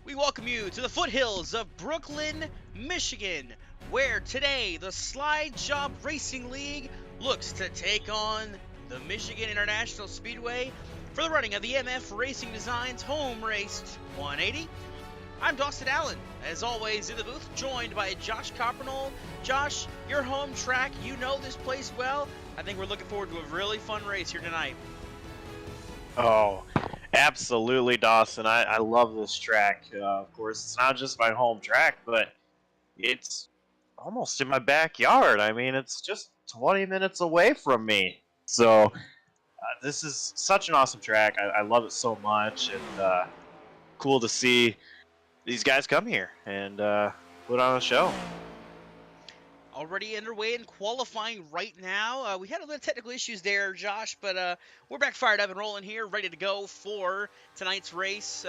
We welcome you to the foothills of Brooklyn, Michigan, where today the Slide Job Racing League looks to take on the Michigan International Speedway for the running of the MF Racing Designs Home Race 180. I'm Dawson Allen, as always in the booth, joined by Josh Coppernoll. Josh, your home track, you know this place well. I think we're looking forward to a really fun race here tonight. Oh, absolutely, Dawson. I love this track. Of course, it's not just my home track, but it's almost in my backyard. I mean, it's just 20 minutes away from me. So, this is such an awesome track. I love it so much. And cool to see these guys come here and put on a show. Already underway in qualifying right now. We had a little technical issues there, Josh, but we're back fired up and rolling here, ready to go for tonight's race.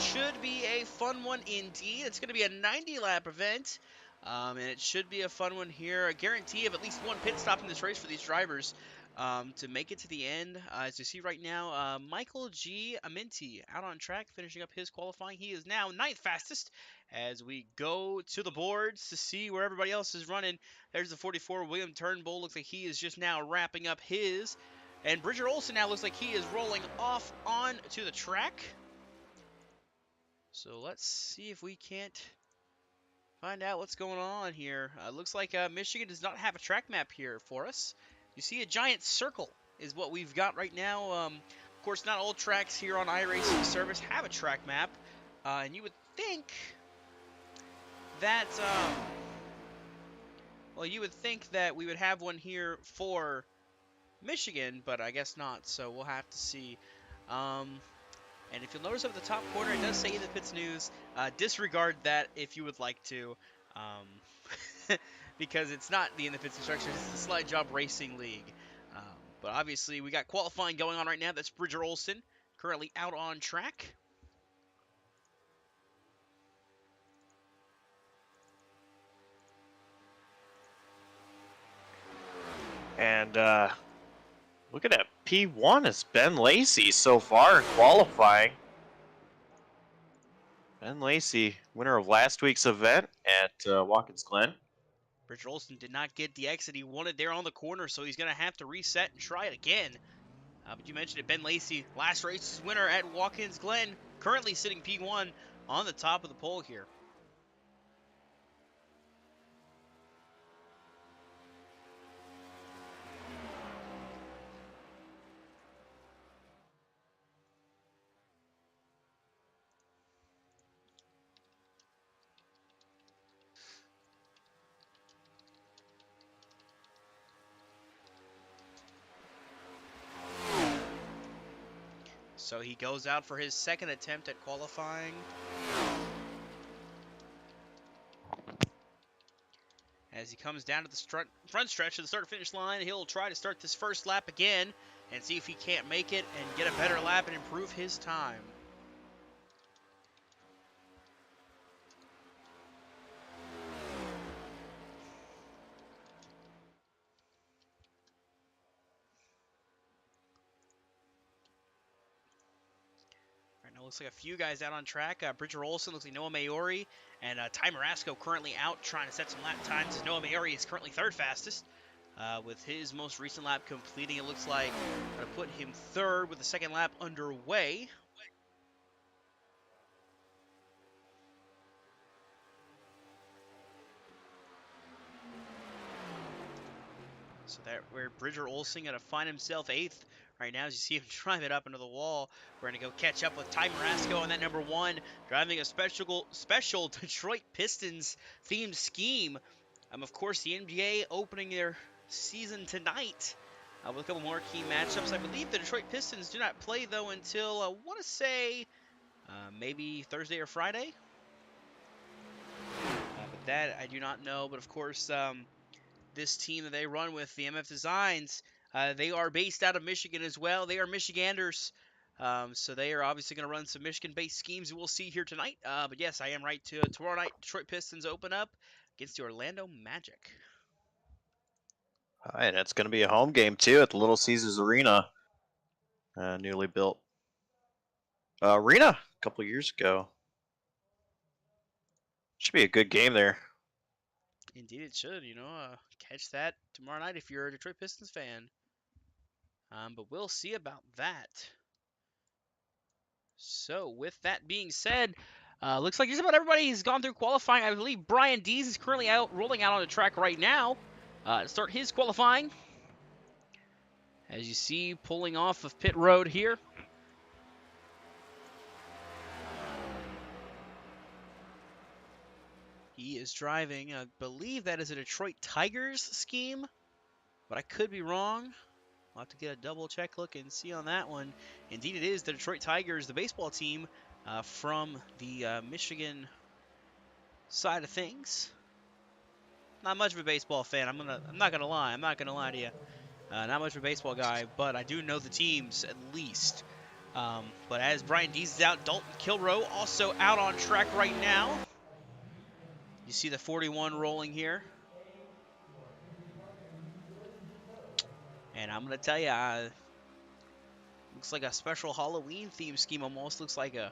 Should be a fun one indeed. It's going to be a 90-lap event, and it should be a fun one here. A guarantee of at least one pit stop in this race for these drivers to make it to the end. As you see right now, Michael G. Aminti out on track, finishing up his qualifying. He is now 9th fastest. As we go to the boards to see where everybody else is running, there's the 44, William Turnbull. Looks like he is just now wrapping up his. And Bridger Olson now looks like he is rolling off onto the track. So let's see if we can't find out what's going on here. Looks like Michigan does not have a track map here for us. You see a giant circle is what we've got right now. Of course, not all tracks here on iRacing service have a track map. And you would think that, well, you would think that we would have one here for Michigan, but I guess not, so we'll have to see. And if you'll notice up at the top corner, it does say in the pits news, disregard that if you would like to, because it's not the in the pits instructions, it's the Slide Job Racing League. But obviously, we got qualifying going on right now. That's Bridger Olson, currently out on track. And looking at P1 is Ben Lacey so far in qualifying. Ben Lacey, winner of last week's event at Watkins Glen. Bridger Olson did not get the exit he wanted there on the corner, so he's going to have to reset and try it again. But you mentioned it, Ben Lacey, last race's winner at Watkins Glen, currently sitting P1 on the top of the pole here. So he goes out for his second attempt at qualifying. As he comes down to the front stretch of the start-finish line, he'll try to start this first lap again and see if he can't make it and get a better lap and improve his time. Looks like a few guys out on track. Bridger Olson, looks like Noah Maori, and Ty Marasco currently out trying to set some lap times, as Noah Maori is currently 3rd fastest. With his most recent lap completing, it looks like going to put him 3rd with the second lap underway. So that where Bridger Olson going to find himself 8th. Right now, as you see him drive it up into the wall, we're going to go catch up with Ty Marasco on that number 1, driving a special Detroit Pistons themed scheme. Of course, the NBA opening their season tonight with a couple more key matchups. I believe the Detroit Pistons do not play, though, until, I want to say, maybe Thursday or Friday. But that I do not know. But, of course, this team that they run with, the MF Designs, they are based out of Michigan as well. They are Michiganders, so they are obviously going to run some Michigan-based schemes we'll see here tonight. But yes, I am right. Tomorrow night, Detroit Pistons open up against the Orlando Magic. And it's going to be a home game, too, at the Little Caesars Arena, newly built arena a couple years ago. Should be a good game there. Indeed, it should. Catch that tomorrow night if you're a Detroit Pistons fan. But we'll see about that. So, with that being said, looks like just about everybody has gone through qualifying. I believe Brian Dees is currently rolling out on the track right now to start his qualifying. As you see, pulling off of pit road here. He is driving, I believe that is a Detroit Tigers scheme, but I could be wrong. I'll have to get a double check look and see on that one. Indeed, it is the Detroit Tigers, the baseball team from the Michigan side of things. Not much of a baseball fan. I'm not gonna lie. I'm not gonna lie to you. Not much of a baseball guy, but I do know the teams at least. But as Brian Dees is out, Dalton Kilroe also out on track right now. You see the 41 rolling here. And I'm going to tell you, looks like a special Halloween theme scheme almost. Looks like a,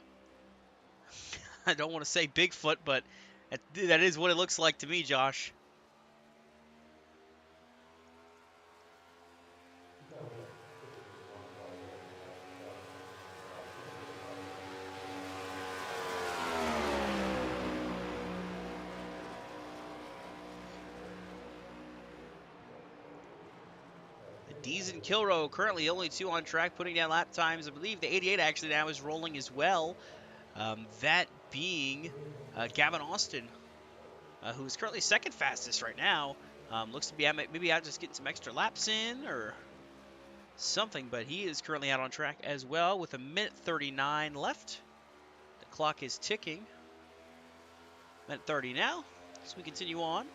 I don't want to say Bigfoot, but that is what it looks like to me, Josh. Dees and Kilroe currently only two on track, putting down lap times. I believe the 88 actually now is rolling as well. That being Gavin Austin, who is currently second fastest right now. Looks to be maybe out just getting some extra laps in or something, but he is currently out on track as well with a minute 39 left. The clock is ticking. Minute 30 now, so we continue on.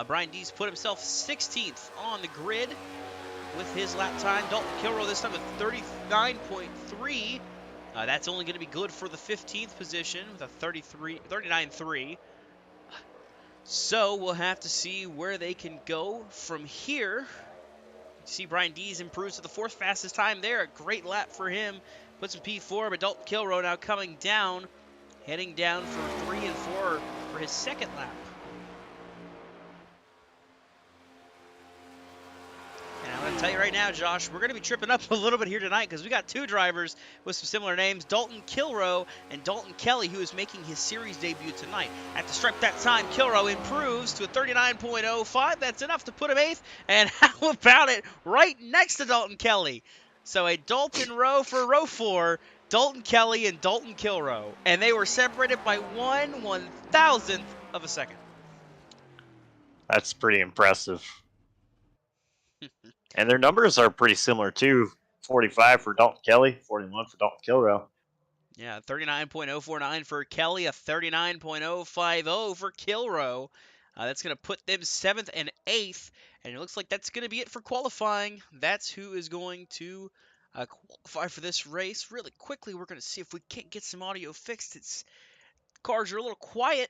Brian Dees put himself 16th on the grid with his lap time. Dalton Kilroe this time with 39.3. That's only going to be good for the 15th position with a 39.3. So we'll have to see where they can go from here. You see Brian Dees improves to the fourth fastest time there. A great lap for him. Puts in P4, but Dalton Kilroe now coming down, heading down for 3 and 4 for his second lap. And I'm going to tell you right now, Josh, we're going to be tripping up a little bit here tonight because we got two drivers with some similar names, Dalton Kilroe and Dalton Kelly, who is making his series debut tonight. At the stripe that time, Kilroe improves to a 39.05. That's enough to put him 8th. And how about it? Right next to Dalton Kelly. So a Dalton row for row 4, Dalton Kelly and Dalton Kilroe. And they were separated by 1/1000th of a second. That's pretty impressive. And their numbers are pretty similar too. 45 for Dalton Kelly, 41 for Dalton Kilroe. Yeah, 39.049 for Kelly, a 39.050 for Kilroe. That's going to put them 7th and 8th. And it looks like that's going to be it for qualifying. That's who is going to qualify for this race. Really quickly, we're going to see if we can't get some audio fixed. Cars are a little quiet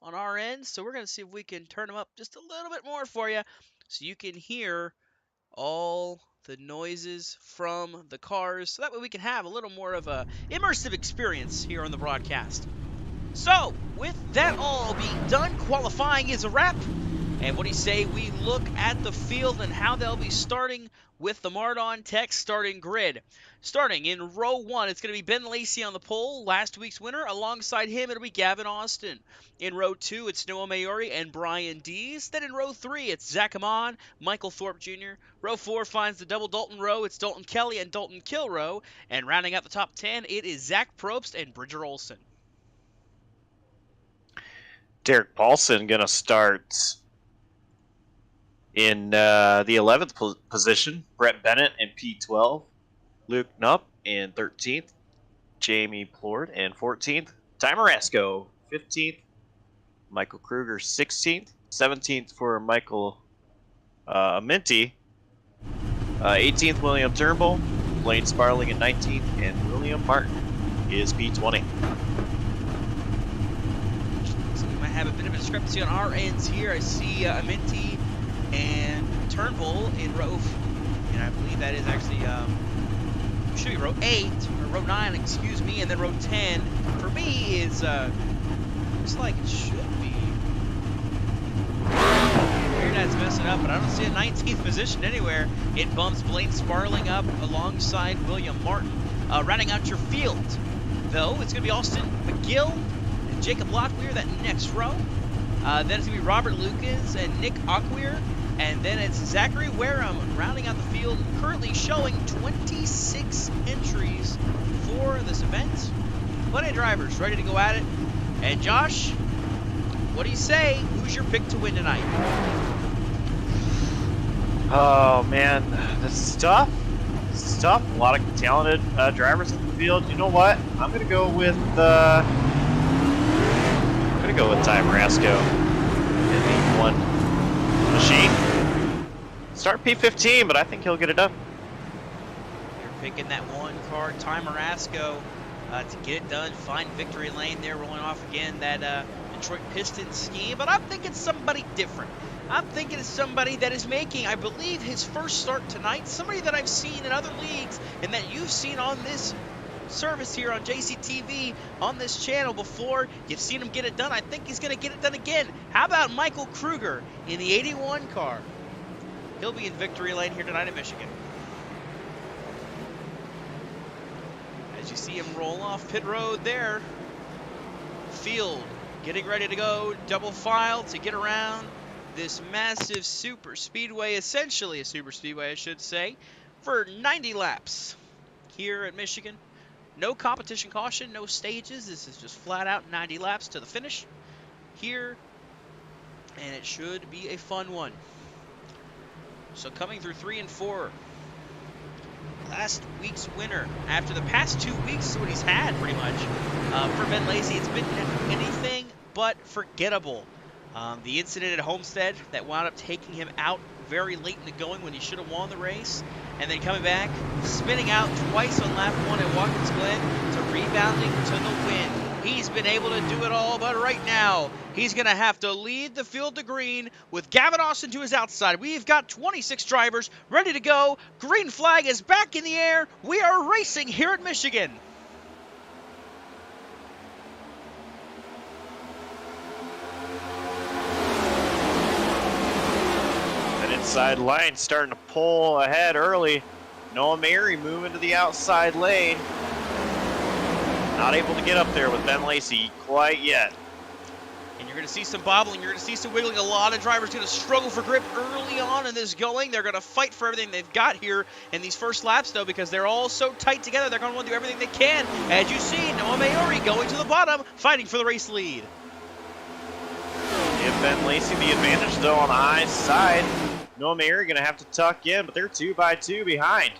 on our end, so we're going to see if we can turn them up just a little bit more for you so you can hear all the noises from the cars, so that way we can have a little more of a immersive experience here on the broadcast. So, with that all being done, qualifying is a wrap. And what do you say we look at the field and how they'll be starting with the Mardon Tech starting grid. Starting in row 1, it's going to be Ben Lacey on the pole, last week's winner. Alongside him, it'll be Gavin Austin. In row 2, it's Noah Maori and Brian Dees. Then in row 3, it's Zach Amon, Michael Thorpe Jr. Row 4 finds the double Dalton row. It's Dalton Kelly and Dalton Kilroe. And rounding out the top 10, it is Zach Probst and Bridger Olson. Derek Paulson going to start in the 11th position. Brett Bennett in P12. Luke Knupp in 13th. Jamie Plord in 14th. Ty Marasco, 15th. Michael Kruger, 16th. 17th for Michael Minty. 18th, William Turnbull. Blaine Sparling in 19th. And William Martin is P20. So we might have a bit of a discrepancy on our ends here. I see Minty and Turnbull in row, and I believe that is actually should be row 8 or row 9, excuse me, and then row 10 for me is Looks like it should be. Internet's messing up, but I don't see a 19th position anywhere. It bumps Blaine Sparling up alongside William Martin. Rounding out your field, though, it's going to be Austin McGill and Jacob Lockweir, that next row. Then it's going to be Robert Lucas and Nick Aquir. And then it's Zachary Wareham rounding out the field, currently showing 26 entries for this event. Plenty of drivers ready to go at it. And Josh, what do you say? Who's your pick to win tonight? Oh man, this is tough. This is tough. A lot of talented drivers in the field. You know what? I'm gonna go with Ty Marasco in the one machine. Start P15, but I think he'll get it done. You're picking that one car, Ty Marasco, to get it done. Find victory lane there, rolling off again that Detroit Pistons scheme. But I'm thinking somebody different. I'm thinking it's somebody that is making, I believe, his first start tonight. Somebody that I've seen in other leagues and that you've seen on this service here on JCTV on this channel before. You've seen him get it done. I think he's going to get it done again. How about Michael Kruger in the 81 car? He'll be in victory lane here tonight in Michigan. As you see him roll off pit road there. Field getting ready to go. Double file to get around this massive super speedway, essentially a super speedway, I should say, for 90 laps here at Michigan. No competition caution, no stages. This is just flat out 90 laps to the finish here, and it should be a fun one. So coming through 3 and 4, last week's winner after the past 2 weeks, what he's had pretty much for Ben Lacey. It's been anything but forgettable. The incident at Homestead that wound up taking him out very late in the going when he should have won the race, and then coming back, spinning out twice on lap 1 at Watkins Glen to rebounding to the win. He's been able to do it all, but right now, he's going to have to lead the field to green with Gavin Austin to his outside. We've got 26 drivers ready to go. Green flag is back in the air. We are racing here at Michigan. Inside line starting to pull ahead early. Noah Mary moving to the outside lane. Not able to get up there with Ben Lacey quite yet. And you're going to see some bobbling. You're going to see some wiggling. A lot of drivers going to struggle for grip early on in this going. They're going to fight for everything they've got here in these first laps, though, because they're all so tight together. They're going to want to do everything they can. As you see, Noah Maori going to the bottom, fighting for the race lead. Give Ben Lacey the advantage, though, on the high side. Noah Mary going to have to tuck in, but they're 2 by 2 behind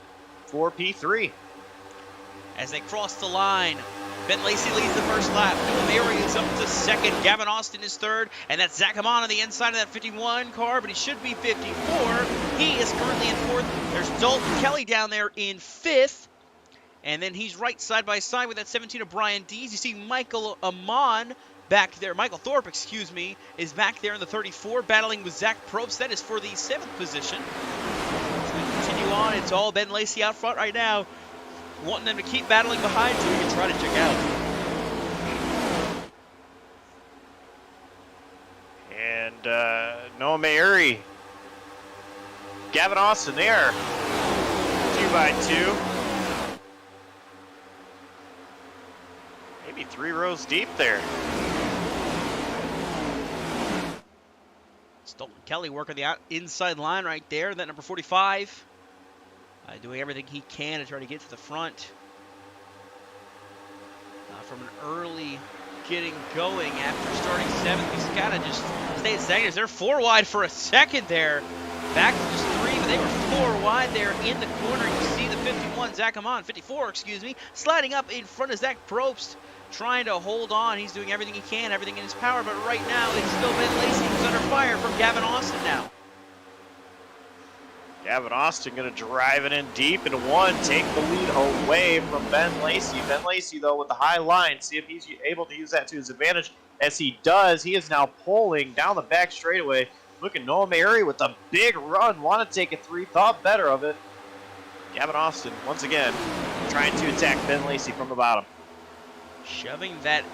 for P3. As they cross the line, Ben Lacey leads the first lap. Noah Mary is up to second. Gavin Austin is third. And that's Zach Amon on the inside of that 51 car, but he should be 54. He is currently in fourth. There's Dalton Kelly down there in fifth. And then he's right side by side with that 17 of Brian Dees. You see Michael Amon back there. Michael Thorpe, excuse me, is back there in the 34, battling with Zach Probst. That is for the 7th position. As we continue on, it's all Ben Lacey out front right now, wanting them to keep battling behind so we can try to check out. And Noah Mary, Gavin Austin there, 2 by 2. Maybe 3 rows deep there. Dalton Kelly working the inside line right there. That number 45, doing everything he can to try to get to the front. From an early getting going after starting 7th, he's kind of just stayed stagnant. They're 4 wide for a second there. Back to just 3, but they were 4 wide there in the corner. You see the 51, Zach Amon, 54, excuse me, sliding up in front of Zach Probst, trying to hold on. He's doing everything he can, everything in his power, but right now it's still Ben Lacey who's under fire from Gavin Austin now. Gavin Austin going to drive it in deep into 1, take the lead away from Ben Lacey. Ben Lacey, though, with the high line, see if he's able to use that to his advantage. As he does, he is now pulling down the back straightaway. Look at Noah Mary with a big run, want to take a 3, thought better of it. Gavin Austin, once again, trying to attack Ben Lacey from the bottom. Shoving that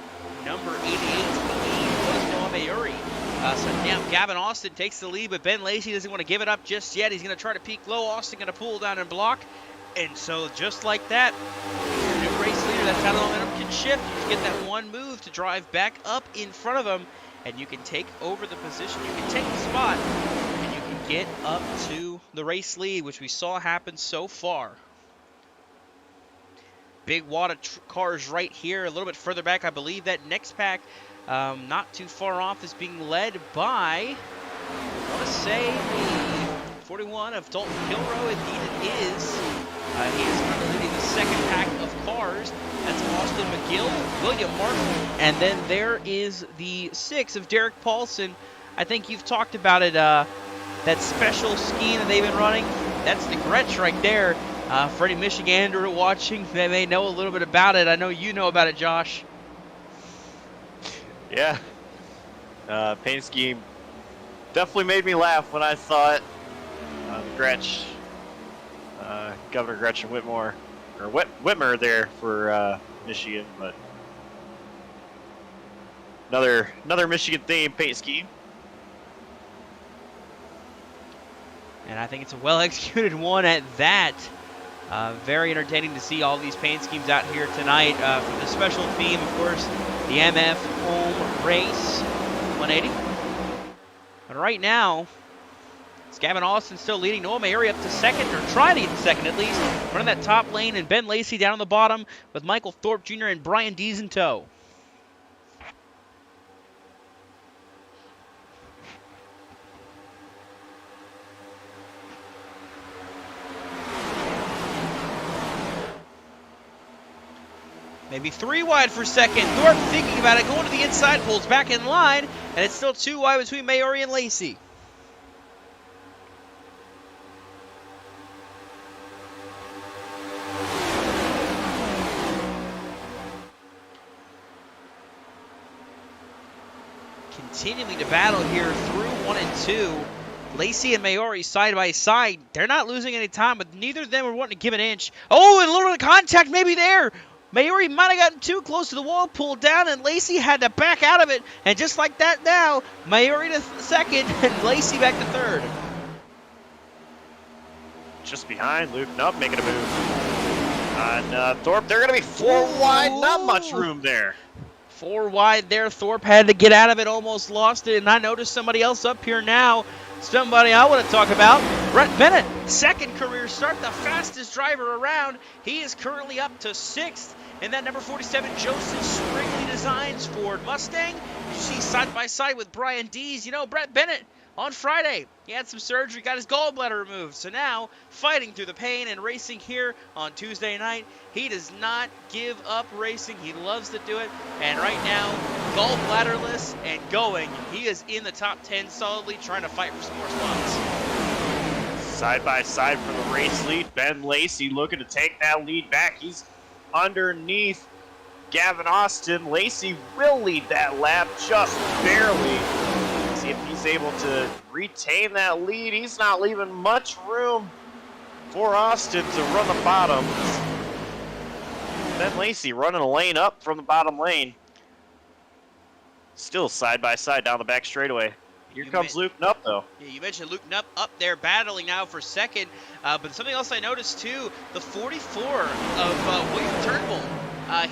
number 88 lead Mayuri. So now Gavin Austin takes the lead, but Ben Lacey doesn't want to give it up just yet. He's going to try to peek low. Austin going to pull down and block. And so just like that, new race leader, that's how the momentum can shift. You get that one move to drive back up in front of him, and you can take over the position. You can take the spot, and you can get up to the race lead, which we saw happen so far. Big wad of cars right here. A little bit further back, I believe that next pack, not too far off, is being led by, I want to say, the 41 of Dalton Kilroe. Indeed it is. He is currently leading the second pack of cars. That's Austin McGill, William Martin, and then there is the 6 of Derek Paulson. I think you've talked about it, that special scheme that they've been running. That's the Gretsch right there. For any Michigander watching, they may know a little bit about it. I know you know about it, Josh. Yeah. Paint scheme definitely made me laugh when I saw it. Gretsch. Governor Gretchen Whitmer there for Michigan, but another Michigan themed paint scheme. And I think it's a well executed one at that. Very entertaining to see all these paint schemes out here tonight. For the special theme, of course, the MF home race 180. But right now, it's Gavin Austin still leading. Noah Mayuri up to second, or trying to get to second at least. Running that top lane, and Ben Lacey down on the bottom with Michael Thorpe Jr. and Brian Dees in tow. Maybe 3 wide for second. Thorpe thinking about it, going to the inside, pulls back in line, and it's still 2 wide between Mayuri and Lacey. Continuing to battle here through 1 and 2. Lacey and Mayuri side by side. They're not losing any time, but neither of them are wanting to give an inch. Oh, and a little bit of contact maybe there. Mayuri might have gotten too close to the wall, pulled down, and Lacey had to back out of it. And just like that now, Mayuri to second and Lacey back to third. Just behind, Luke Nupp making a move. On Thorpe, they're going to be 4 wide, not much room there. 4 wide there. Thorpe had to get out of it, almost lost it. And I noticed somebody else up here now. Somebody I want to talk about. Brett Bennett, second career start, the fastest driver around. He is currently up to 6th. And that number 47, Joseph Springley Designs Ford Mustang. You see side by side with Brian Dees. You know, Brett Bennett, on Friday, he had some surgery, got his gallbladder removed. So now, fighting through the pain and racing here on Tuesday night. He does not give up racing. He loves to do it. And right now, gallbladderless and going. He is in the top 10 solidly, trying to fight for some more spots. Side by side for the race lead. Ben Lacey looking to take that lead back. He's underneath Gavin Austin. Lacey will lead that lap just barely. See if he's able to retain that lead. He's not leaving much room for Austin to run the bottom. Ben Lacey running a lane up from the bottom lane. Still side by side down the back straightaway. Here comes Luke Nupp, though. Yeah, you mentioned Luke Nupp up there battling now for second. But something else I noticed, too, the 44 of William Turnbull.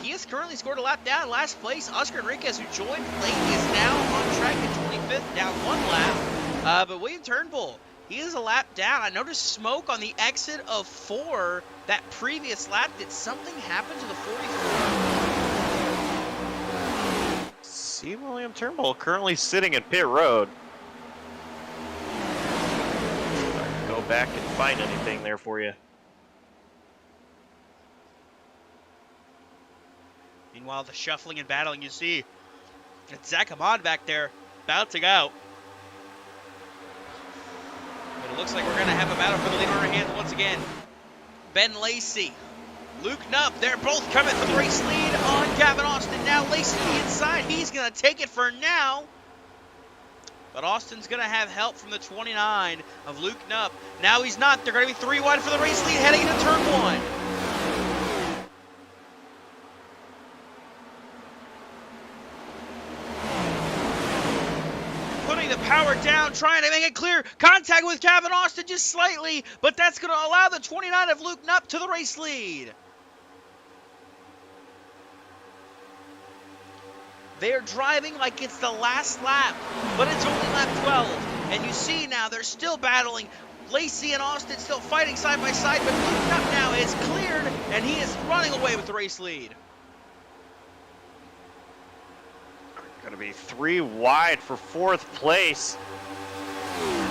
He has currently scored a lap down. Last place, Oscar Enriquez, who joined late, is now on track at 25th, down 1 lap. But William Turnbull, he is a lap down. I noticed smoke on the exit of 4 that previous lap. Did something happen to the 44? See William Turnbull currently sitting at pit road. Go back and find anything there for you. Meanwhile, the shuffling and battling you see. It's Zach Ahmad back there, bouncing out. But it looks like we're going to have a battle for the lead on our hands once again. Ben Lacey, Luke Nupp, they're both coming for the race lead on Gavin Austin. Now Lacey to the inside, he's going to take it for now. But Austin's going to have help from the 29 of Luke Nupp. Now he's not. They're going to be 3 wide for the race lead heading into turn 1. putting the power down, trying to make it clear. Contact with Kevin Austin just slightly, but that's going to allow the 29 of Luke Knupp to the race lead. They're driving like it's the last lap, but it's only lap 12. And you see now they're still battling. Lacey and Austin still fighting side by side, but Luke Knupp now is cleared, and he is running away with the race lead. Going to be 3 wide for 4th place.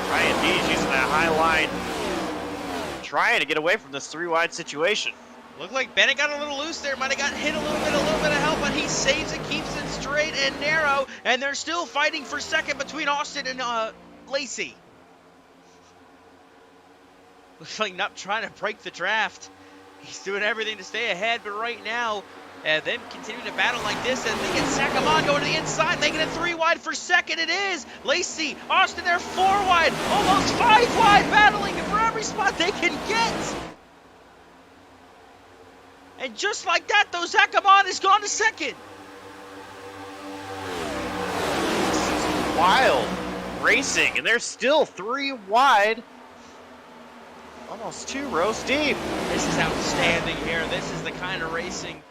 Ryan Dees using that high line, trying to get away from this 3 wide situation. Looked like Bennett got a little loose there, might have got hit a little bit of help, but he saves it, keeps it straight and narrow, and they're still fighting for second between Austin and Lacey. Looks like Knupp trying to break the draft. He's doing everything to stay ahead, but right now, them continuing to battle like this, and they get Sacamon going to the inside, making it 3 wide for second. It is Lacey, Austin, they're 4 wide, almost 5 wide, battling for every spot they can get. And just like that, though, Sacamon has gone to second. Wild racing, and they're still 3 wide. Almost 2 rows deep. This is outstanding here. This is the kind of racing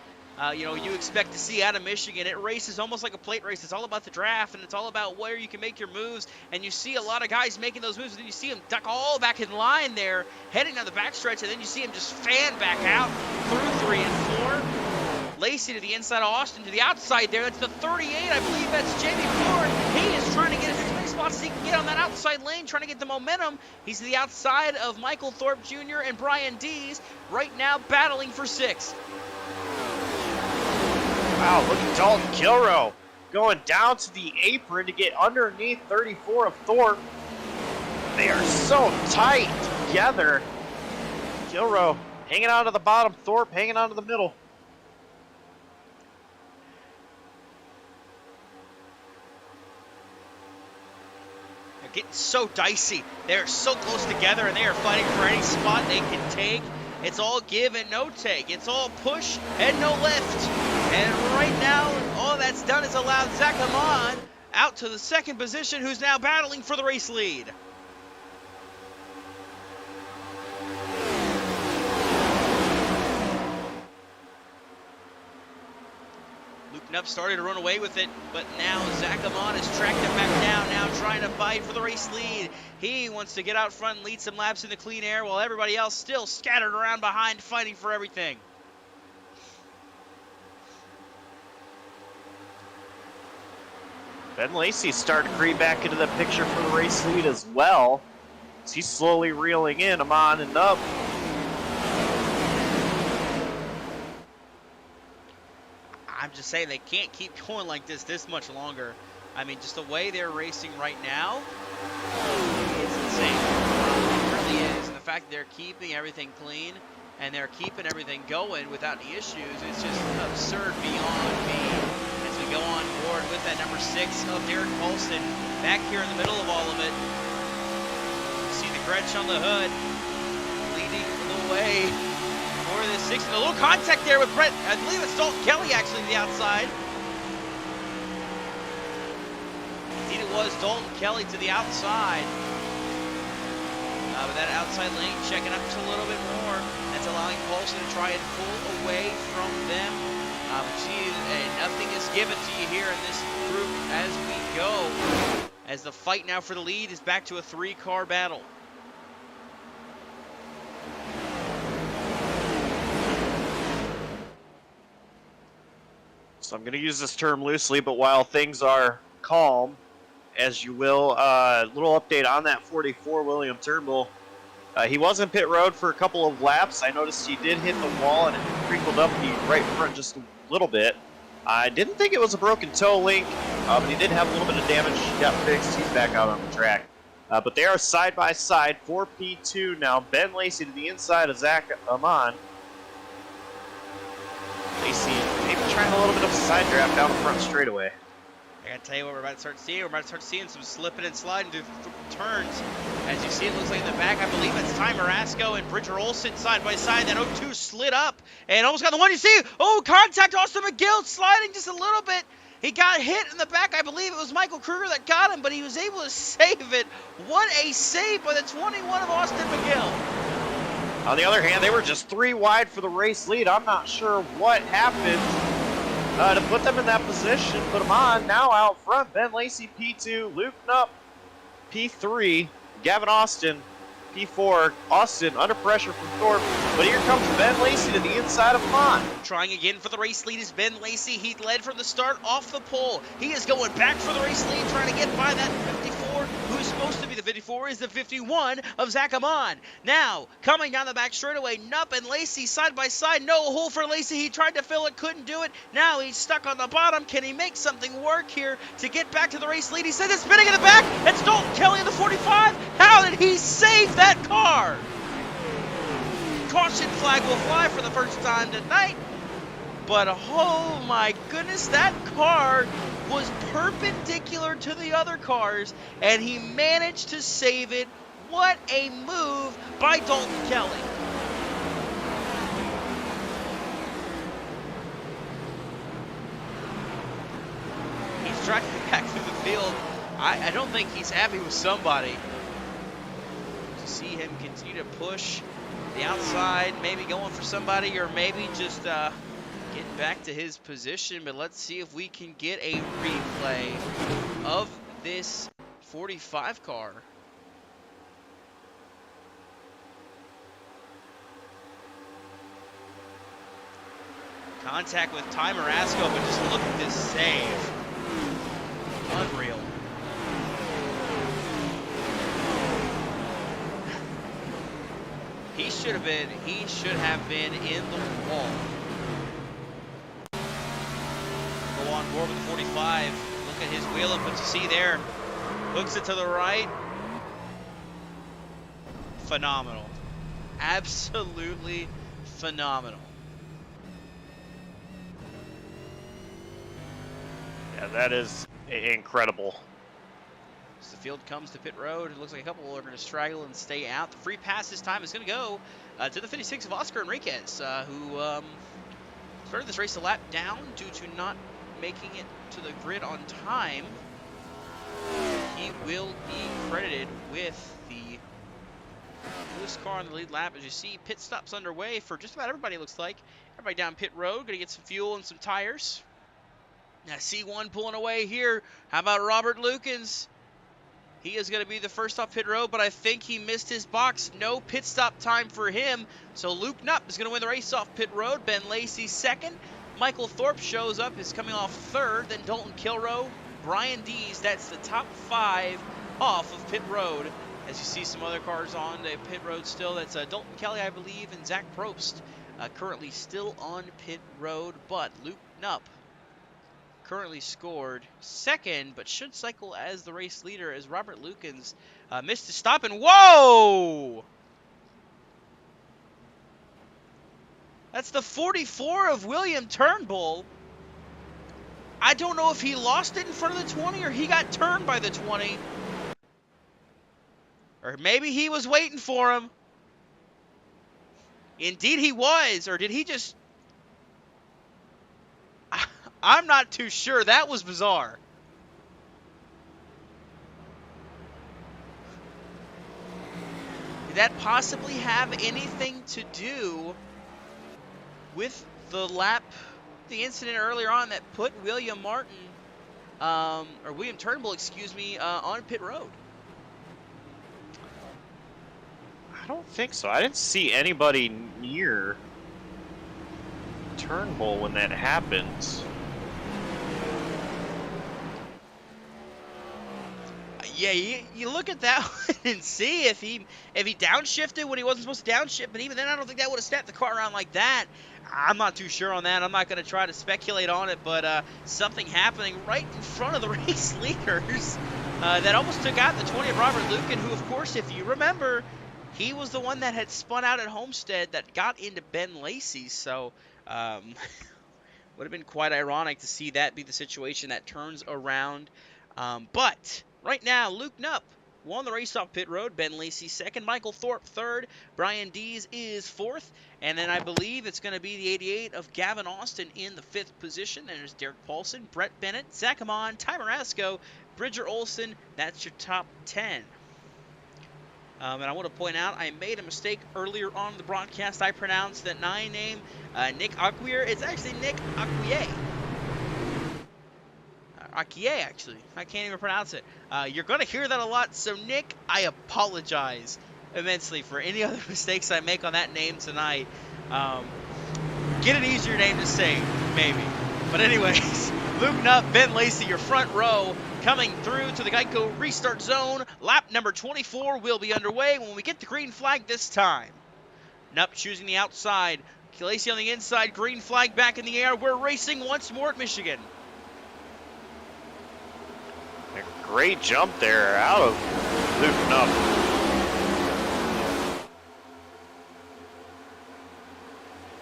you expect to see out of Michigan. It races almost like a plate race. It's all about the draft, and it's all about where you can make your moves. And you see a lot of guys making those moves, and then you see them duck all back in line there, heading down the backstretch, and then you see them just fan back out through 3 and 4. Lacey to the inside of Austin, to the outside there. That's the 38. I believe that's Jamie Ford. He is trying to get as many spots as he can get on that outside lane, trying to get the momentum. He's to the outside of Michael Thorpe Jr. and Brian Dees, right now battling for 6th. Wow, look at Dalton Kilrow going down to the apron to get underneath 34 of Thorpe. They are so tight together. Kilrow hanging on to the bottom, Thorpe hanging on to the middle. They're getting so dicey. They're so close together, and they are fighting for any spot they can take. It's all give and no take. It's all push and no lift. And right now, all that's done is allowed Zach Amon out to the 2nd position, who's now battling for the race lead. Luke Knupp started to run away with it, but now Zach Amon has tracked him back down, now trying to fight for the race lead. He wants to get out front and lead some laps in the clean air, while everybody else still scattered around behind, fighting for everything. Ben Lacey's starting to creep back into the picture for the race lead as well. He's slowly reeling in Amon and Knupp. I'm just saying they can't keep going like this much longer. I mean, just the way they're racing right now, it's insane. It really is. And the fact they're keeping everything clean and they're keeping everything going without any issues, it's just absurd beyond me. As we go on board with that number 6 of Derek Paulson back here in the middle of all of it. You see the Gretsch on the hood leading the way for this 6. A little contact there with Brett. I believe it's Dalton Kelly actually to the outside. Indeed it was Dalton Kelly to the outside. But that outside lane checking up just a little bit more. That's allowing Paulson to try and pull away from them. Nothing is given to you here in this group as we go. As the fight now for the lead is back to a 3-car battle. So I'm going to use this term loosely, but while things are calm, as you will, little update on that 44 William Turnbull. He was in pit road for a couple of laps. I noticed he did hit the wall and it crinkled up the right front just a little bit. I didn't think it was a broken toe link, but he did have a little bit of damage. He got fixed. He's back out on the track. But they are side by side for P2 now. Ben Lacey to the inside of Zach Amon. Lacey maybe trying a little bit of a side draft down the front straightaway. I gotta tell you what we're about to start seeing. We're about to start seeing some slipping and sliding through turns. As you see, it looks like in the back, I believe it's Ty Marasco and Bridger Olsen side by side. That 0-2 slid up and almost got the one. You see, contact Austin McGill sliding just a little bit. He got hit in the back. I believe it was Michael Kruger that got him, but he was able to save it. What a save by the 21 of Austin McGill. On the other hand, they were just 3 wide for the race lead. I'm not sure what happened to put them in that position. Put them on. Now out front, Ben Lacey, P2, Luke Knupp, P3, Gavin Austin, P4, Austin under pressure from Thorpe, but here comes Ben Lacey to the inside of Mont. Trying again for the race lead is Ben Lacey. He led from the start off the pole. He is going back for the race lead, trying to get by that 54. Who's supposed to be the 54 is the 51 of Zach Amon. Now, coming down the back straightaway, Knupp and Lacey side by side. No hole for Lacey. He tried to fill it, couldn't do it. Now he's stuck on the bottom. Can he make something work here to get back to the race lead? He says it's spinning in the back. It's Dalton Kelly in the 45. How did he save that car? Caution flag will fly for the first time tonight. But oh my goodness, that car was perpendicular to the other cars, and he managed to save it. What a move by Dalton Kelly. He's driving back through the field. I don't think he's happy with somebody. To see him continue to push the outside, maybe going for somebody, or maybe just getting back to his position. But let's see if we can get a replay of this 45 car. Contact with Ty Marasco, but just look at this save. Unreal. He should have been in the wall. Go on board with the 45. Look at his wheel up, what you see there. Hooks it to the right. Phenomenal. Absolutely phenomenal. Yeah, that is incredible. As the field comes to pit road, it looks like a couple are going to straggle and stay out. The free pass this time is going to go to the 56 of Oscar Enriquez, who started this race a lap down due to not making it to the grid on time. He will be credited with the newest car on the lead lap. As you see, pit stops underway for just about everybody, it looks like. Everybody down pit road, going to get some fuel and some tires. Now C1 pulling away here. How about Robert Lukens? He is going to be the first off pit road, but I think he missed his box. No pit stop time for him. So Luke Knupp is going to win the race off pit road. Ben Lacey second. Michael Thorpe shows up, is coming off third. Then Dalton Kilroe, Brian Dees. That's the top 5 off of pit road. As you see some other cars on the pit road still. That's Dalton Kelly, I believe, and Zach Probst currently still on pit road. But Luke Knupp currently scored second, but should cycle as the race leader as Robert Lukens missed his stop. And whoa! That's the 44 of William Turnbull. I don't know if he lost it in front of the 20 or he got turned by the 20. Or maybe he was waiting for him. Indeed he was. Or did he just... I'm not too sure. That was bizarre. Did that possibly have anything to do with the lap, the incident earlier on that put William Martin, or William Turnbull, excuse me, on pit road? I don't think so. I didn't see anybody near Turnbull when that happened. Yeah, you look at that one and see if he downshifted when he wasn't supposed to downshift, but even then I don't think that would have snapped the car around like that. I'm not too sure on that. I'm not going to try to speculate on it, but something happening right in front of the race leaders that almost took out the 20 of Robert Luken, who, of course, if you remember, he was the one that had spun out at Homestead that got into Ben Lacey, so would have been quite ironic to see that be the situation that turns around. But right now, Luke Knupp won the race off pit road. Ben Lacey second, Michael Thorpe third, Brian Dees is fourth, and then I believe it's going to be the 88 of Gavin Austin in the fifth position. There's Derek Paulson, Brett Bennett, Zach Amon, Ty Marasco, Bridger Olson. That's your top 10. And I want to point out, I made a mistake earlier on the broadcast. I pronounced that 9 name Nick Acquier. It's actually Nick Acquier. Acquier, actually. I can't even pronounce it. You're going to hear that a lot, so Nick, I apologize immensely for any other mistakes I make on that name tonight. Get an easier name to say, maybe. But anyways, Luke Nutt, Ben Lacey, your front row, coming through to the Geico restart zone. Lap number 24 will be underway when we get the green flag this time. Nutt choosing the outside. Lacey on the inside, green flag back in the air. We're racing once more at Michigan. A great jump there out of Luke Nutt.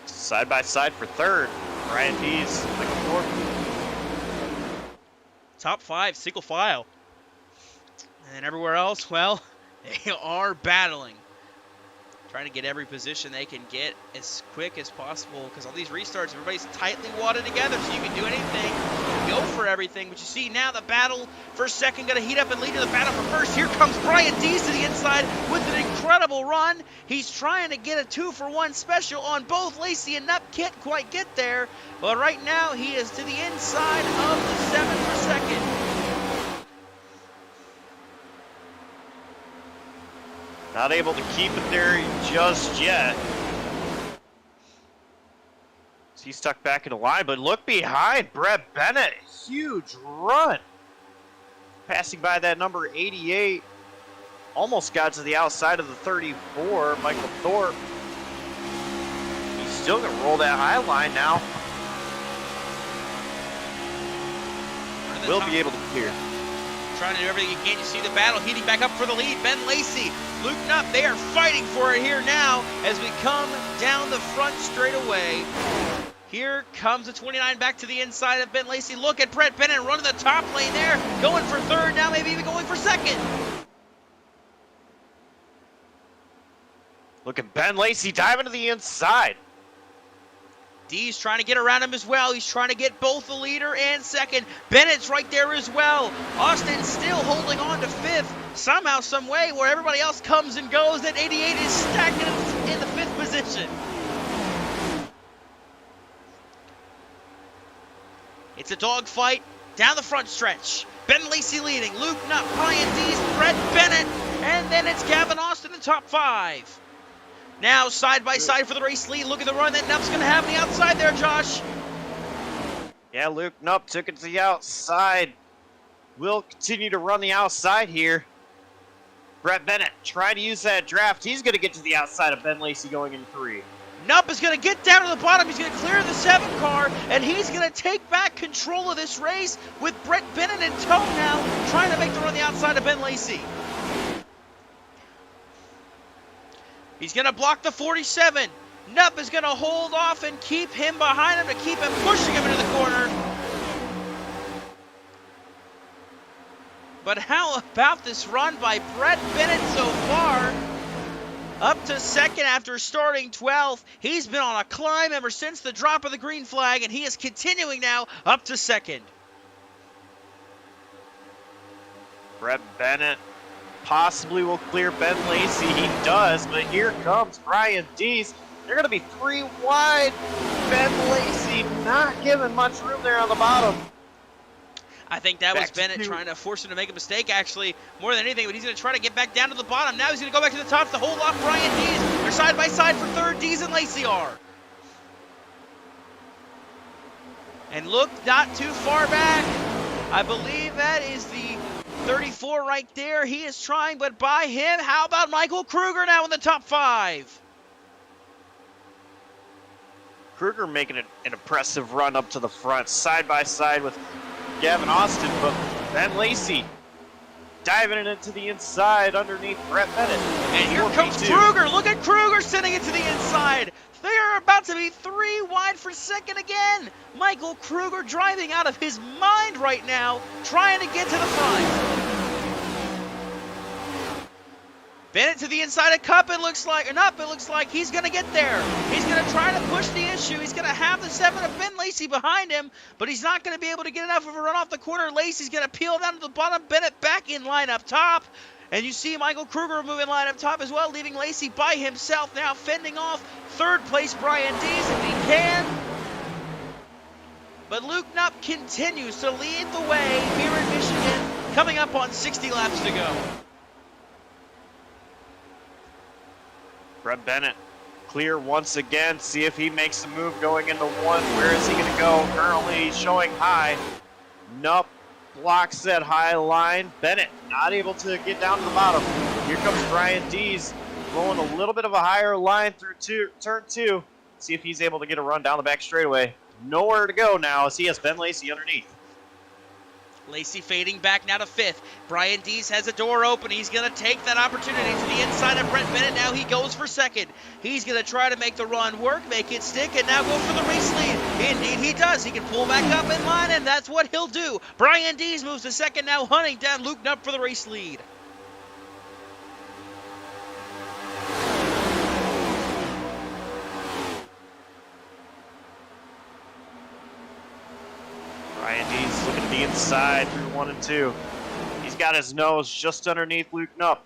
Side by side for third. Brian Dees, Michael Thorpe. Top 5, single file. And everywhere else, well, they are battling. Trying to get every position they can get as quick as possible, because all these restarts, everybody's tightly wadded together, so you can do anything, go for everything. But you see now the battle for second going to heat up and lead to the battle for first. Here comes Brian Dees to the inside with an incredible run. He's trying to get a 2-for-1 special on both Lacey and Nutt. Can't quite get there, but right now he is to the inside of the 7 for second. Not able to keep it there just yet. He's stuck back in the line, but look behind Brett Bennett. Huge run. Passing by that number 88. Almost got to the outside of the 34, Michael Thorpe. He's still going to roll that high line now. Will be able to clear. Trying to do everything he can. You see the battle heating back up for the lead. Ben Lacey, Luke Nutt, they are fighting for it here now as we come down the front straightaway. Here comes the 29 back to the inside of Ben Lacey. Look at Brett Bennett running the top lane there, going for third, now maybe even going for second. Look at Ben Lacey diving to the inside. Dees trying to get around him as well. He's trying to get both the leader and second. Bennett's right there as well. Austin still holding on to fifth. Somehow, some way, where everybody else comes and goes, that 88 is stacked in the fifth position. It's a dogfight down the front stretch. Ben Lacey leading. Luke Nutt, Brian Dees, Brett Bennett, and then it's Gavin Austin in the top 5. Now side by side for the race lead. Look at the run that Nutt's going to have on the outside there, Josh. Yeah, Luke Nutt took it to the outside. Will continue to run the outside here. Brett Bennett trying to use that draft. He's going to get to the outside of Ben Lacey going in 3. Nutt is going to get down to the bottom. He's going to clear the 7 car, and he's going to take back control of this race with Brett Bennett in tow now, trying to make the run the outside of Ben Lacey. He's going to block the 47. Nutt is going to hold off and keep him behind him to keep him pushing him into the corner. But how about this run by Brett Bennett so far? Up to second after starting 12th. He's been on a climb ever since the drop of the green flag, and he is continuing now up to second. Brett Bennett possibly will clear Ben Lacey. He does, but here comes Brian Dees. They're going to be 3 wide. Ben Lacey not giving much room there on the bottom. I think that was Bennett trying to force him to make a mistake, actually, more than anything, but he's going to try to get back down to the bottom. Now he's going to go back to the top to hold off Brian Dees. They're side by side for third, Dees and Lacey are. And look, not too far back. I believe that is the 34 right there. He is trying, but by him, how about Michael Kruger now in the top 5? Kruger making an impressive run up to the front, side by side with Gavin Austin, but Ben Lacey diving it into the inside underneath Brett Bennett. And here comes Kruger. Look at Kruger sending it to the inside. They are about to be 3 wide for second again. Michael Kruger driving out of his mind right now, trying to get to the front. Bennett to the inside of Cup, it looks like, or not, it looks like he's going to get there. He's going to try to push the issue. He's going to have the 7 of Ben Lacey behind him, but he's not going to be able to get enough of a run off the corner. Lacey's going to peel down to the bottom. Bennett back in line up top. And you see Michael Kruger moving line up top as well, leaving Lacey by himself now, fending off third place Brian Dees if he can. But Luke Knupp continues to lead the way here in Michigan, coming up on 60 laps to go. Brett Bennett clear once again. See if he makes a move going into 1. Where is he going to go? Currently showing high. Knupp blocks that high line. Bennett not able to get down to the bottom. Here comes Brian Dees rolling a little bit of a higher line through turn 2. See if he's able to get a run down the back straightaway. Nowhere to go now as he has Ben Lacey underneath. Lacey fading back now to 5th. Brian Dees has a door open. He's going to take that opportunity to the inside of Brett Bennett. Now he goes for 2nd. He's going to try to make the run work, make it stick, and now go for the race lead. Indeed he does. He can pull back up in line, and that's what he'll do. Brian Dees moves to 2nd, now hunting down Luke Knupp for the race lead. Brian Dees looking at the inside through 1 and 2. He's got his nose just underneath Luke Knupp.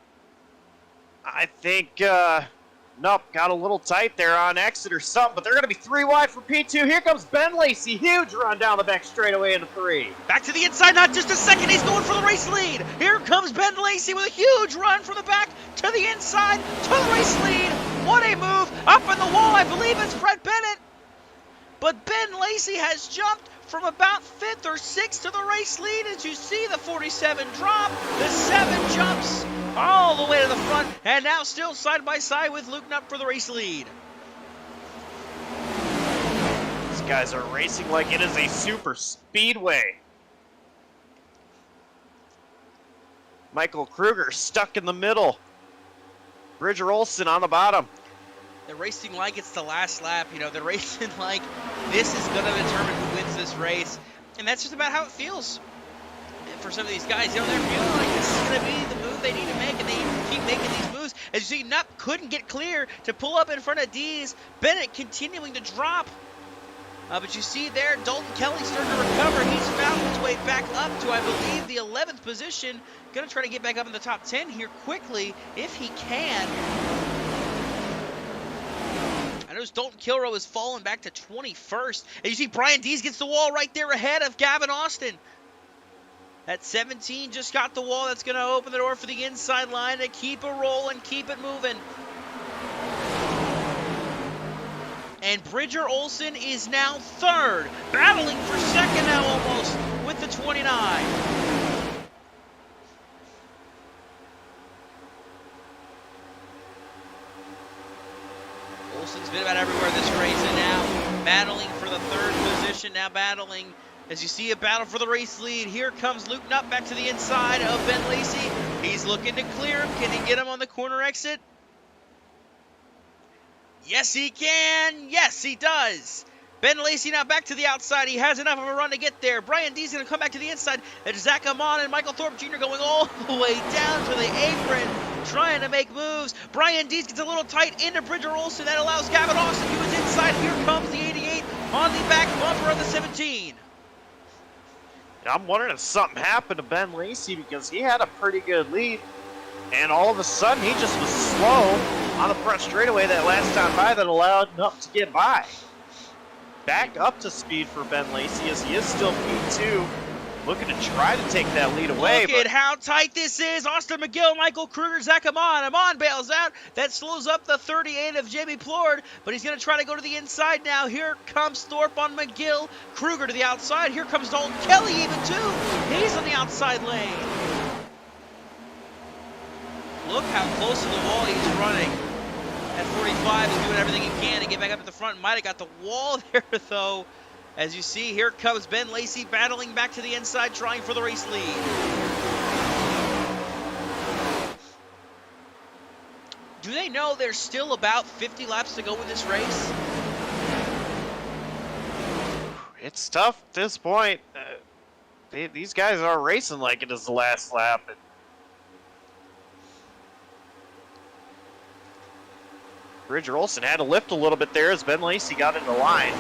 I think Knupp got a little tight there on exit or something, but they're going to be 3 wide for P2. Here comes Ben Lacey. Huge run down the back straightaway into 3. Back to the inside, not just a 2nd. He's going for the race lead. Here comes Ben Lacey with a huge run from the back to the inside to the race lead. What a move. Up in the wall, I believe it's Brett Bennett. But Ben Lacey has jumped from about 5th or 6th to the race lead as you see the 47 drop. The 7 jumps all the way to the front, and now still side by side with Luke Knupp for the race lead. These guys are racing like it is a super speedway. Michael Kruger stuck in the middle. Bridger Olson on the bottom. They're racing like it's the last lap. You know, they're racing like this is going to determine who wins this race. And that's just about how it feels. And for some of these guys, you know, they're feeling like this is going to be the move they need to make, and they keep making these moves. As you see, Knupp couldn't get clear to pull up in front of Dees. Bennett continuing to drop. But you see there, Dalton Kelly starting to recover. He's found his way back up to, I believe, the 11th position. Going to try to get back up in the top 10 here quickly, if he can. I notice Dalton Kilrow has fallen back to 21st. And you see Brian Dees gets the wall right there ahead of Gavin Austin. That 17 just got the wall. That's going to open the door for the inside line to keep it rolling, keep it moving. And Bridger Olson is now 3rd, battling for 2nd now almost with the 29. Olson's been about everywhere this race, and now battling for the 3rd position, now battling as you see a battle for the race lead. Here comes Luke Knupp back to the inside of Ben Lacey. He's looking to clear him. Can he get him on the corner exit? Yes, he can. Yes, he does. Ben Lacey now back to the outside. He has enough of a run to get there. Brian Dees going to come back to the inside. It's Zach Amon and Michael Thorpe Jr. going all the way down to the apron, trying to make moves. Brian Dees gets a little tight into Bridger Olson. That allows Gavin Austin, who is inside. Here comes the 88 on the back bumper of the 17. I'm wondering if something happened to Ben Lacey because he had a pretty good lead, and all of a sudden he just was slow on the front straightaway that last time by that allowed Knupp to get by. Back up to speed for Ben Lacey as he is still P2, looking to try to take that lead away. Look at how tight this is. Austin McGill, Michael Kruger, Zach Amon. Amon bails out. That slows up the 38 of Jamie Plord, but he's going to try to go to the inside now. Here comes Thorpe on McGill. Kruger to the outside. Here comes Dalton Kelly even too. He's on the outside lane. Look how close to the wall he's running. At 45, he's doing everything he can to get back up at the front. Might have got the wall there, though. As you see, here comes Ben Lacey battling back to the inside, trying for the race lead. Do they know there's still about 50 laps to go in this race? It's tough at this point. These guys are racing like it is the last lap. Bridger Olsen had to lift a little bit there as Ben Lacey got into line.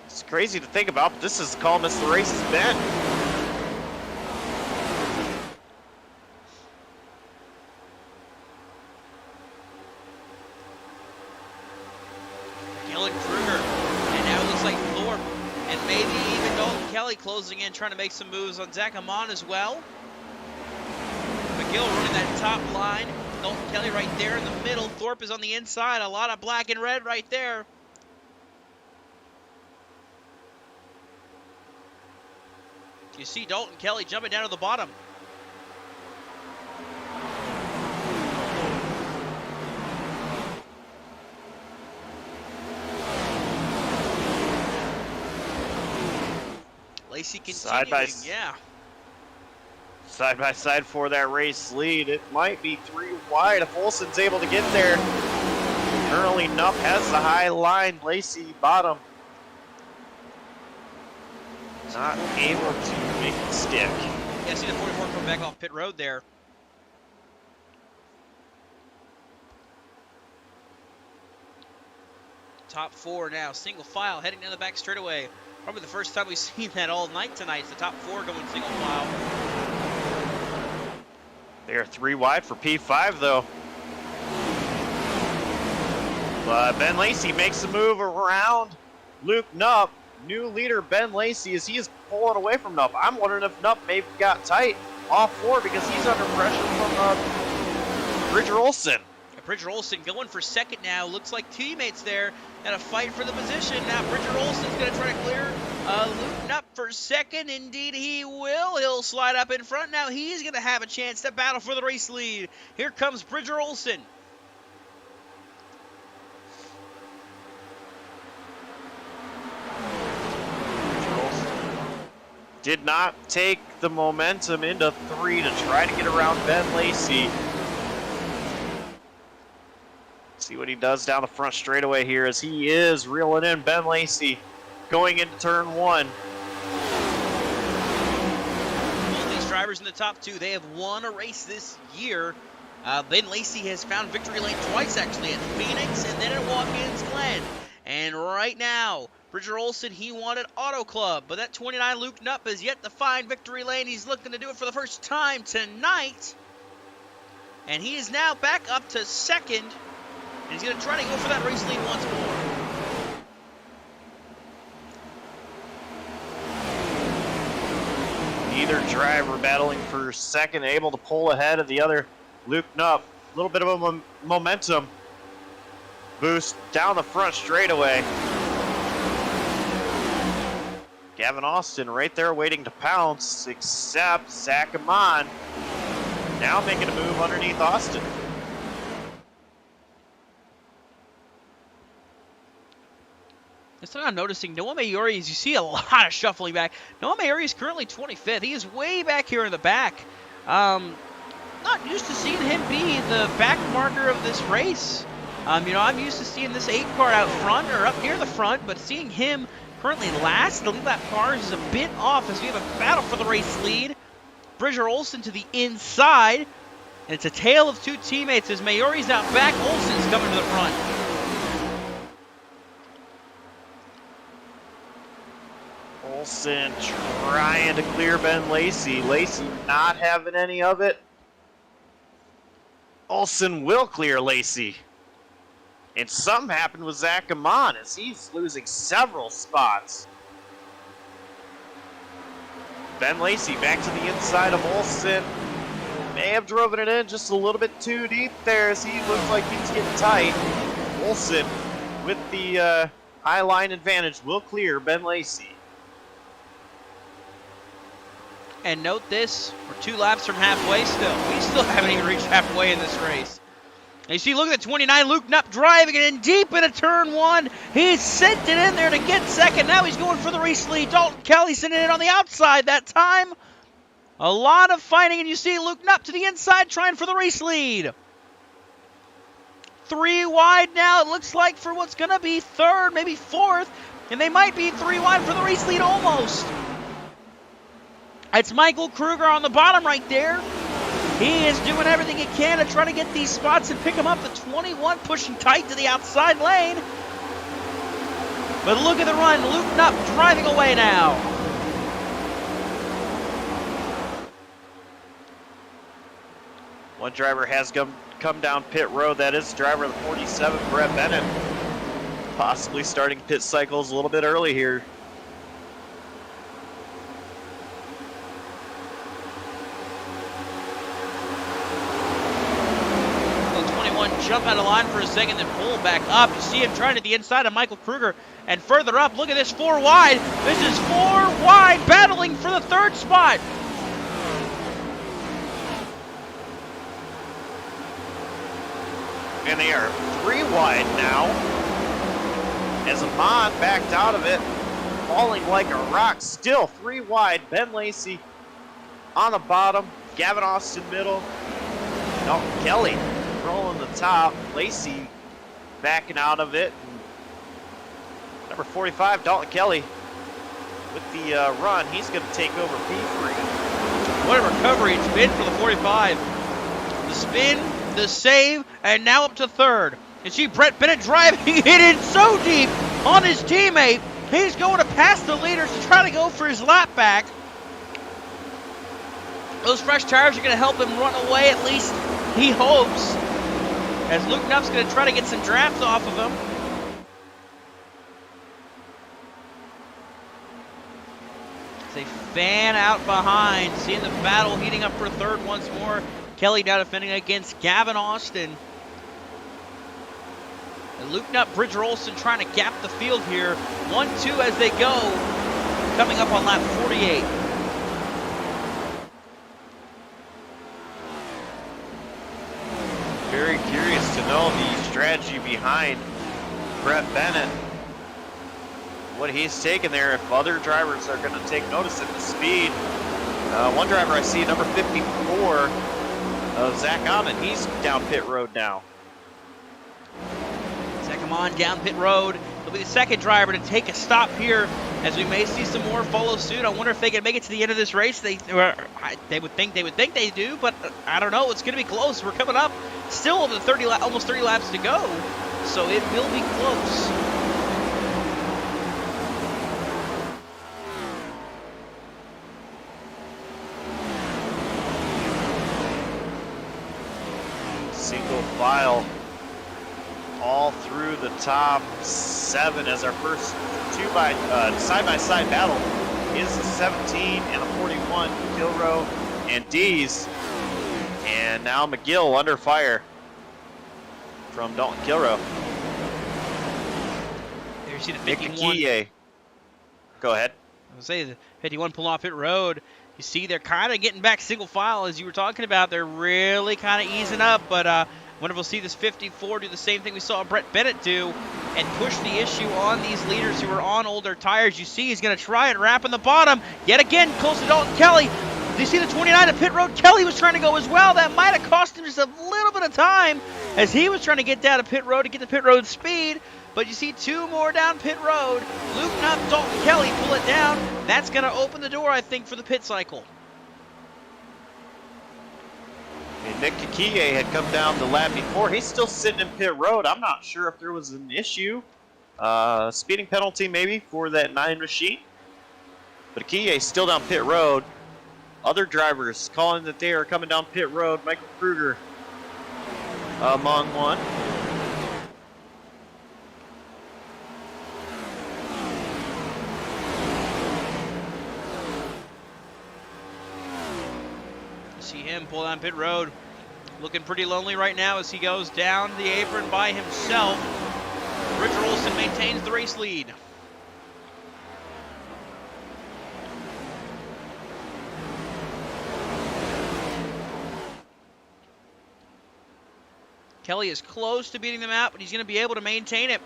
It's crazy to think about, but this is the calmest the race has been. Maybe even Dalton Kelly closing in, trying to make some moves on Zach Amon as well. McGill running that top line. Dalton Kelly right there in the middle. Thorpe is on the inside. A lot of black and red right there. You see Dalton Kelly jumping down to the bottom. Lacey continuing, Side by side for that race lead. It might be 3 wide if Olsen's able to get there. Currently, Nupp has the high line. Lacey bottom. Not able to make it stick. Yeah, see the 44 come back off pit road there. Top 4 now, single file, heading down the back straightaway. Probably the first time we've seen that all night tonight. It's the top 4 going single file. They're 3 wide for P5 though. But Ben Lacey makes a move around Luke Nupp. New leader Ben Lacey as he is pulling away from Nupp. I'm wondering if Nupp maybe got tight off 4 because he's under pressure from Bridger Olsen. Bridger Olsen going for second now. Looks like teammates there got a fight for the position. Now Bridger Olsen's going to try to clear Luke Nupp for second. Indeed he will. He'll slide up in front. Now he's going to have a chance to battle for the race lead. Here comes Bridger Olsen. Did not take the momentum into 3 to try to get around Ben Lacey. See what he does down the front straightaway here as he is reeling in Ben Lacey going into turn 1. All these drivers in the top 2, they have won a race this year. Ben Lacey has found victory lane twice actually, at Phoenix and then at Watkins Glen. And right now, Bridger Olsen, he wanted Auto Club, but that 29 Luke Nupp has yet to find victory lane. He's looking to do it for the first time tonight. And he is now back up to second. And he's going to try to go for that race lead once more. Either driver battling for second, able to pull ahead of the other Luke Nupp. A little bit of a momentum boost down the front straightaway. Gavin Austin right there waiting to pounce, except Zach Amon now making a move underneath Austin. That's what I'm noticing. Noah Mayuri, as you see a lot of shuffling back. Noah Mayuri is currently 25th. He is way back here in the back. Not used to seeing him be the back marker of this race. You know, I'm used to seeing this 8 car out front or up near the front, but seeing him currently last, the lead lap cars is a bit off as we have a battle for the race lead. Bridger Olsen to the inside. And it's a tale of 2 teammates as Mayuri's out back. Olsen's coming to the front. Olsen trying to clear Ben Lacey. Lacey not having any of it. Olsen will clear Lacey. And something happened with Zach Amon as he's losing several spots. Ben Lacey back to the inside of Olsen. May have driven it in just a little bit too deep there as he looks like he's getting tight. Olsen with the high line advantage will clear Ben Lacey. And note this, we're 2 laps from halfway still. We still haven't even reached halfway in this race. And you see, look at the 29, Luke Nupp driving it in deep into turn 1. He sent it in there to get second. Now he's going for the race lead. Dalton Kelly sending it on the outside that time. A lot of fighting, and you see Luke Nupp to the inside trying for the race lead. 3 wide now, it looks like, for what's going to be 3rd, maybe 4th. And they might be 3 wide for the race lead almost. It's Michael Kruger on the bottom right there. He is doing everything he can to try to get these spots and pick them up. The 21 pushing tight to the outside lane. But look at the run, looping up, driving away now. One driver has come down pit road. That is driver the 47, Brett Bennett. Possibly starting pit cycles a little bit early here. The 21 jump out of line for a second, then pull back up. You see him trying to the inside of Michael Kruger. And further up, look at this, 4 wide. This is 4 wide, battling for the 3rd spot. And they are 3 wide now. As Amon backed out of it, falling like a rock. Still 3 wide. Ben Lacey on the bottom. Gavin Austin middle. Dalton Kelly rolling the top. Lacey backing out of it. Number 45, Dalton Kelly, with the run. He's going to take over P3. What a recovery it's been for the 45. The spin, the save, and now up to 3rd. You see Brett Bennett driving it in so deep on his teammate. He's going to pass the leaders to try to go for his lap back. Those fresh tires are going to help him run away, at least he hopes. As Luke Nuff's going to try to get some draft off of him. They fan out behind, seeing the battle heating up for 3rd once more. Kelly now defending against Gavin Austin. And Luke Nutt, Bridger Olson trying to gap the field here. 1-2 as they go, coming up on lap 48. Very curious to know the strategy behind Brett Bennett. What he's taking there, if other drivers are going to take notice of the speed. One driver I see, number 54, Zach Amon, he's down pit road now. Zach Amon down pit road. He'll be the 2nd driver to take a stop here, as we may see some more follow suit. I wonder if they can make it to the end of this race. They would think they do, but I don't know. It's going to be close. We're coming up still with almost 30 laps to go, so it will be close. Single file all through the top 7 as our first side-by-side battle is the 17 and the 41, Kilrow and Dees. And now McGill under fire from Dalton Kilrow. There you see the 51. Go ahead. I was saying the 51 pull off pit road. You see they're kind of getting back single file, as you were talking about. They're really kind of easing up, but I wonder if we'll see this 54 do the same thing we saw Brett Bennett do and push the issue on these leaders who are on older tires. You see he's going to try and wrap in the bottom. Yet again, close to Dalton Kelly. Do you see the 29 at pit road? Kelly was trying to go as well. That might have cost him just a little bit of time as he was trying to get down to pit road to get the pit road speed. But you see 2 more down pit road. Luke Nutt, Dalton Kelly pull it down. That's going to open the door, I think, for the pit cycle. And Nick Kikiye had come down the lap before. He's still sitting in pit road. I'm not sure if there was an issue. Speeding penalty maybe for that 9 machine. But Kikiye's still down pit road. Other drivers calling that they are coming down pit road. Michael Kruger among one. See him pull down pit road. Looking pretty lonely right now as he goes down the apron by himself. Bridger Olson maintains the race lead. Kelly is close to beating them out, but he's going to be able to maintain it.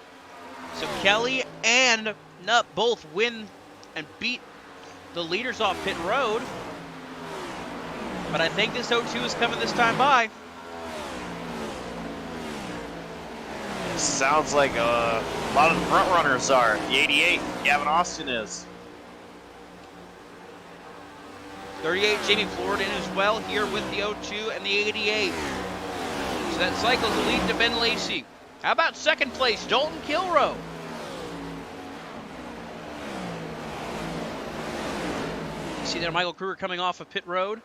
So Kelly and Nutt both win and beat the leaders off pit road. But I think this 0-2 is coming this time by. Sounds like a lot of the front runners are. The 88, Gavin Austin is. 38, Jamie Ford in as well here with the 02 and the 88. So that cycles the lead to Ben Lacey. How about second place, Dalton Kilrow? You see there Michael Kruger coming off of pit road.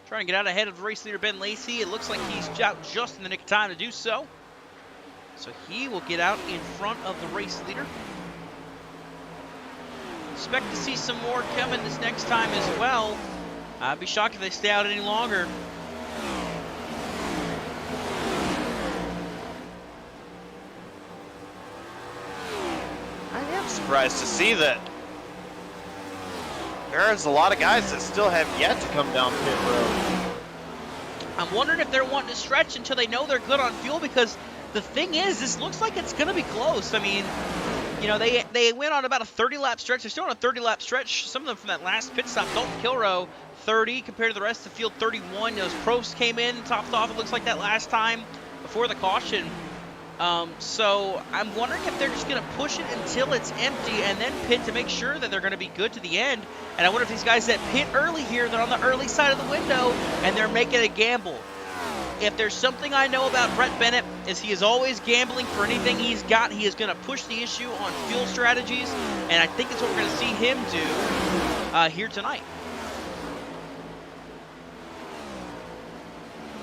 Trying to get out ahead of the race leader Ben Lacey. It looks like he's out just in the nick of time to do so. So he will get out in front of the race leader. Expect to see some more coming this next time as well. I'd be shocked if they stay out any longer. I am surprised to see that there's a lot of guys that still have yet to come down pit road. I'm wondering if they're wanting to stretch until they know they're good on fuel, because the thing is, this looks like it's going to be close. I mean, you know, they went on about a 30-lap stretch. They're still on a 30-lap stretch. Some of them from that last pit stop. Dalton Kilrow, 30 compared to the rest of the field, 31. Those Probst came in, topped off, it looks like that last time before the caution. So I'm wondering if they're just going to push it until it's empty and then pit to make sure that they're going to be good to the end. And I wonder if these guys that pit early here, they're on the early side of the window and they're making a gamble. If there's something I know about Brett Bennett, is he is always gambling for anything he's got. He is going to push the issue on fuel strategies, and I think that's what we're going to see him do here tonight.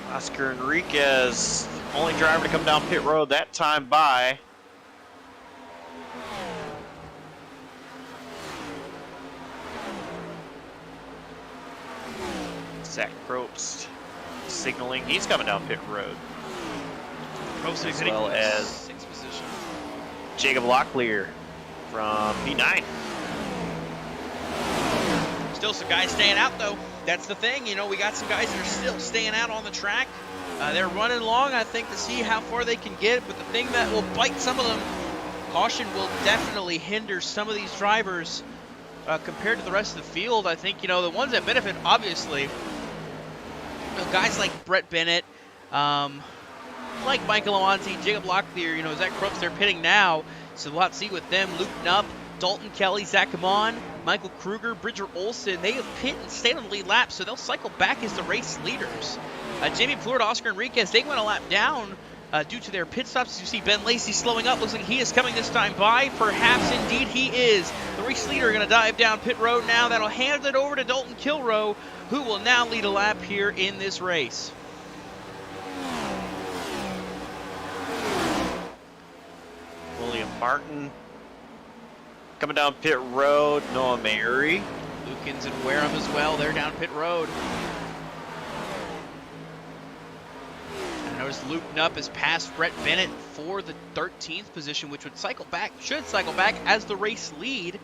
Oscar Enriquez, only driver to come down pit road that time by. Zach Probst signaling he's coming down pit road. Probst as well as sixth position. Jacob Locklear from P9. Still some guys staying out though. That's the thing, you know, we got some guys that are still staying out on the track. They're running long, I think, to see how far they can get, but the thing that will bite some of them, caution will definitely hinder some of these drivers compared to the rest of the field. I think, you know, the ones that benefit, obviously, guys like Brett Bennett, like Michael Amonte, Jacob Locklear, you know, Zach Probst, they're pitting now, so we'll have to see with them. Luke Knupp, Dalton Kelly, Zach Amon, Michael Kruger, Bridger Olson, they have pit and stayed on the lead lap, so they'll cycle back as the race leaders. Jamie Florida, Oscar Enriquez, they went a lap down due to their pit stops. As you see Ben Lacey slowing up. Looks like he is coming this time by. Perhaps indeed he is. The race leader going to dive down pit road now. That'll hand it over to Dalton Kilrow, who will now lead a lap here in this race. William Martin coming down pit road. Noah Mary. Lukens and Wareham as well. They're down pit road. Notice Luke Knupp has passed Brett Bennett for the 13th position, which would cycle back, should cycle back as the race lead.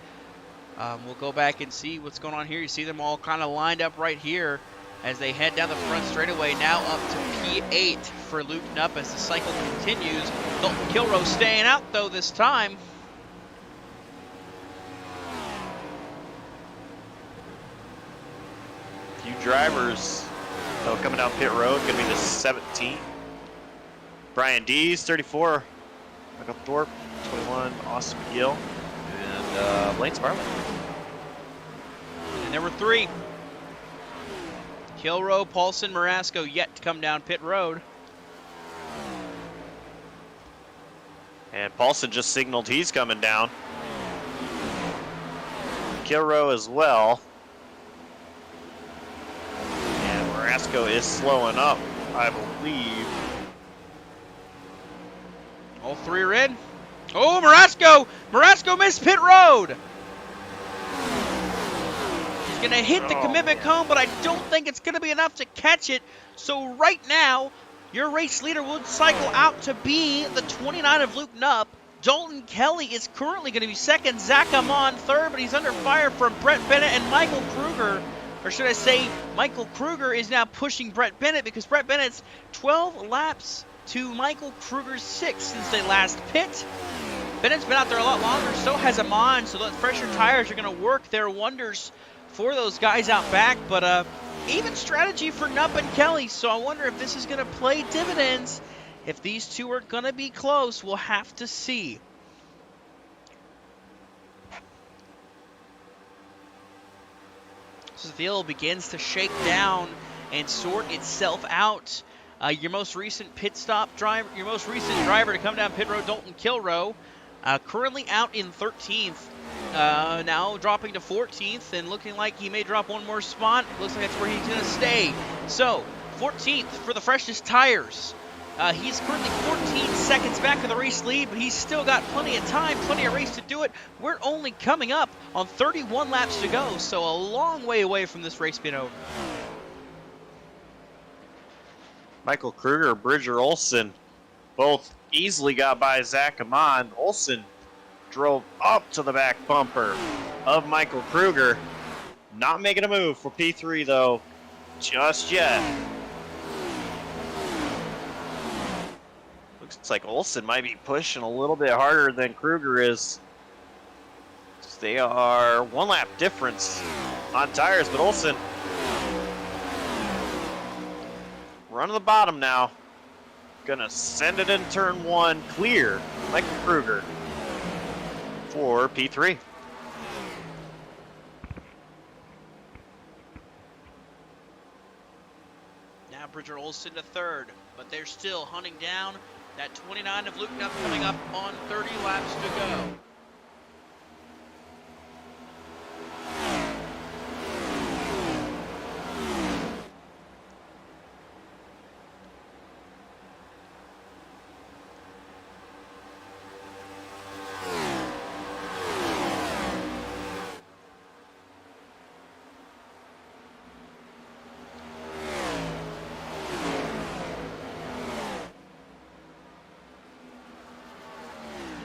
We'll go back and see what's going on here. You see them all kind of lined up right here as they head down the front straightaway, now up to P8 for Luke Knupp as the cycle continues. Dalton Kilrow staying out though this time. Few drivers coming down pit road, going to be the 17th. Brian Dees, 34. Michael Thorpe, 21. Austin McGill. And Blaine Sparley. And number 3. Kilrow, Paulson, Marasco yet to come down pit road. And Paulson just signaled he's coming down. Kilrow as well. And Marasco is slowing up, I believe. All 3 are in. Oh, Marasco! Marasco missed pit road! He's going to hit the commitment cone, but I don't think it's going to be enough to catch it. So right now, your race leader would cycle out to be the 29 of Luke Knupp. Dalton Kelly is currently going to be second. Zach Amon third, but he's under fire from Brett Bennett and Michael Kruger. Or should I say, Michael Kruger is now pushing Brett Bennett because Brett Bennett's 12 laps to Michael Kruger's 6 since they last pit. Bennett's been out there a lot longer, so has Amon, so those fresher tires are going to work their wonders for those guys out back. But even strategy for Knupp and Kelly, so I wonder if this is going to play dividends. If these two are going to be close, we'll have to see. So the field begins to shake down and sort itself out. Your most recent driver to come down pit road, Dalton Kilrow, currently out in 13th. Now dropping to 14th and looking like he may drop one more spot. Looks like that's where he's going to stay. So 14th for the freshest tires. He's currently 14 seconds back of the race lead, but he's still got plenty of time, plenty of race to do it. We're only coming up on 31 laps to go, so a long way away from this race being over. Michael Kruger, Bridger Olson, both easily got by Zach Amon. Olson drove up to the back bumper of Michael Kruger. Not making a move for P3 though, just yet. Looks like Olson might be pushing a little bit harder than Kruger is. They are 1 lap difference on tires, but Olson run to the bottom now. Gonna send it in turn 1 clear, like Kruger for P3. Now Bridger Olson to 3rd, but they're still hunting down that 29 of Luke Nupp coming up on 30 laps to go.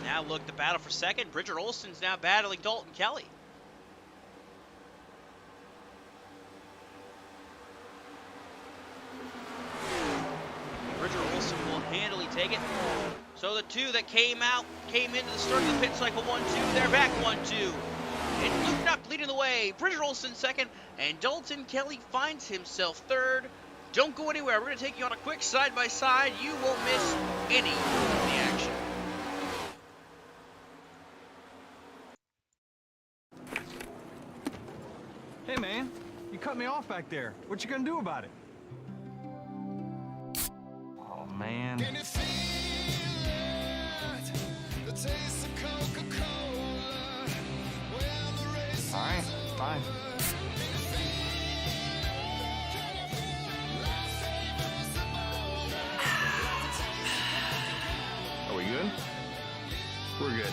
Now look, the battle for second. Bridger Olson's now battling Dalton Kelly. Bridger Olson will handily take it. So the two that came into the start of the pit cycle 1-2, they're back 1-2. And Luke Nupp leading the way. Bridger Olson second, and Dalton Kelly finds himself 3rd. Don't go anywhere. We're going to take you on a quick side-by-side. You won't miss any of the action. Hey man, you cut me off back there. What you gonna do about it? Oh man. Can you feel it? The taste of Coca-Cola. Well, the race is Alright, fine. Are we good? We're good.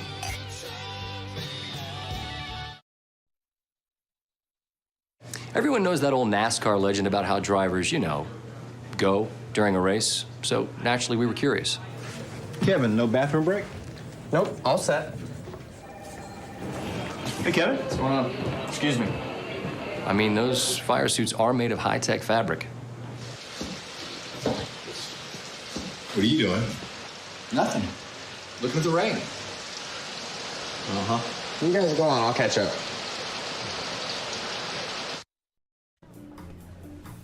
Everyone knows that old NASCAR legend about how drivers, go during a race. So naturally, we were curious. Kevin, no bathroom break? Nope, all set. Hey, Kevin. What's going on? Excuse me. I mean, those fire suits are made of high-tech fabric. What are you doing? Nothing. Looking at the rain. Uh-huh. You guys are going on, I'll catch up.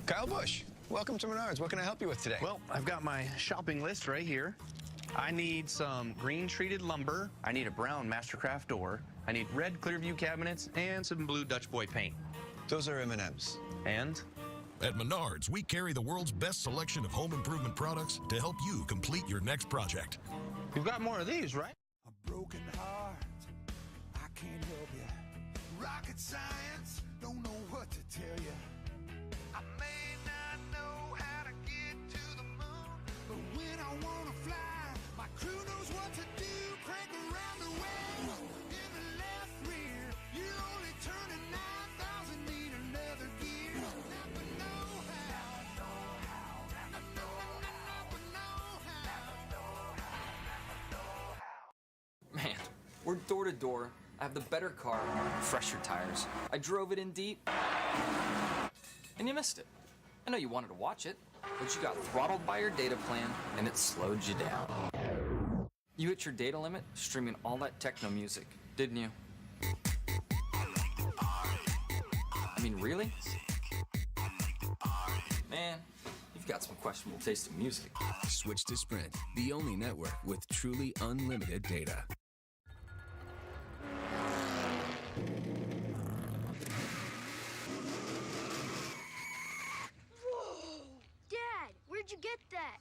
Kyle Busch, welcome to Menards. What can I help you with today? Well, I've got my shopping list right here. I need some green treated lumber. I need a brown Mastercraft door. I need red Clearview cabinets and some blue Dutch Boy paint. Those are M&Ms. And At Menards, we carry the world's best selection of home improvement products to help you complete your next project. you've got more of these, right? A broken heart, I can't help you. Rocket science, don't know what to tell you. I may not know how to get to the moon, but when I wanna fly, my crew knows what to do. Crank around the wheel in the left rear. You're only turning 9,000, need another gear. Never know how. Man, we're door to door. I have the better car, fresher tires. I drove it in deep, and you missed it. I know you wanted to watch it, but you got throttled by your data plan, and it slowed you down. You hit your data limit streaming all that techno music, didn't you? I mean, really? Man, you've got some questionable taste in music. Switch to Sprint, the only network with truly unlimited data.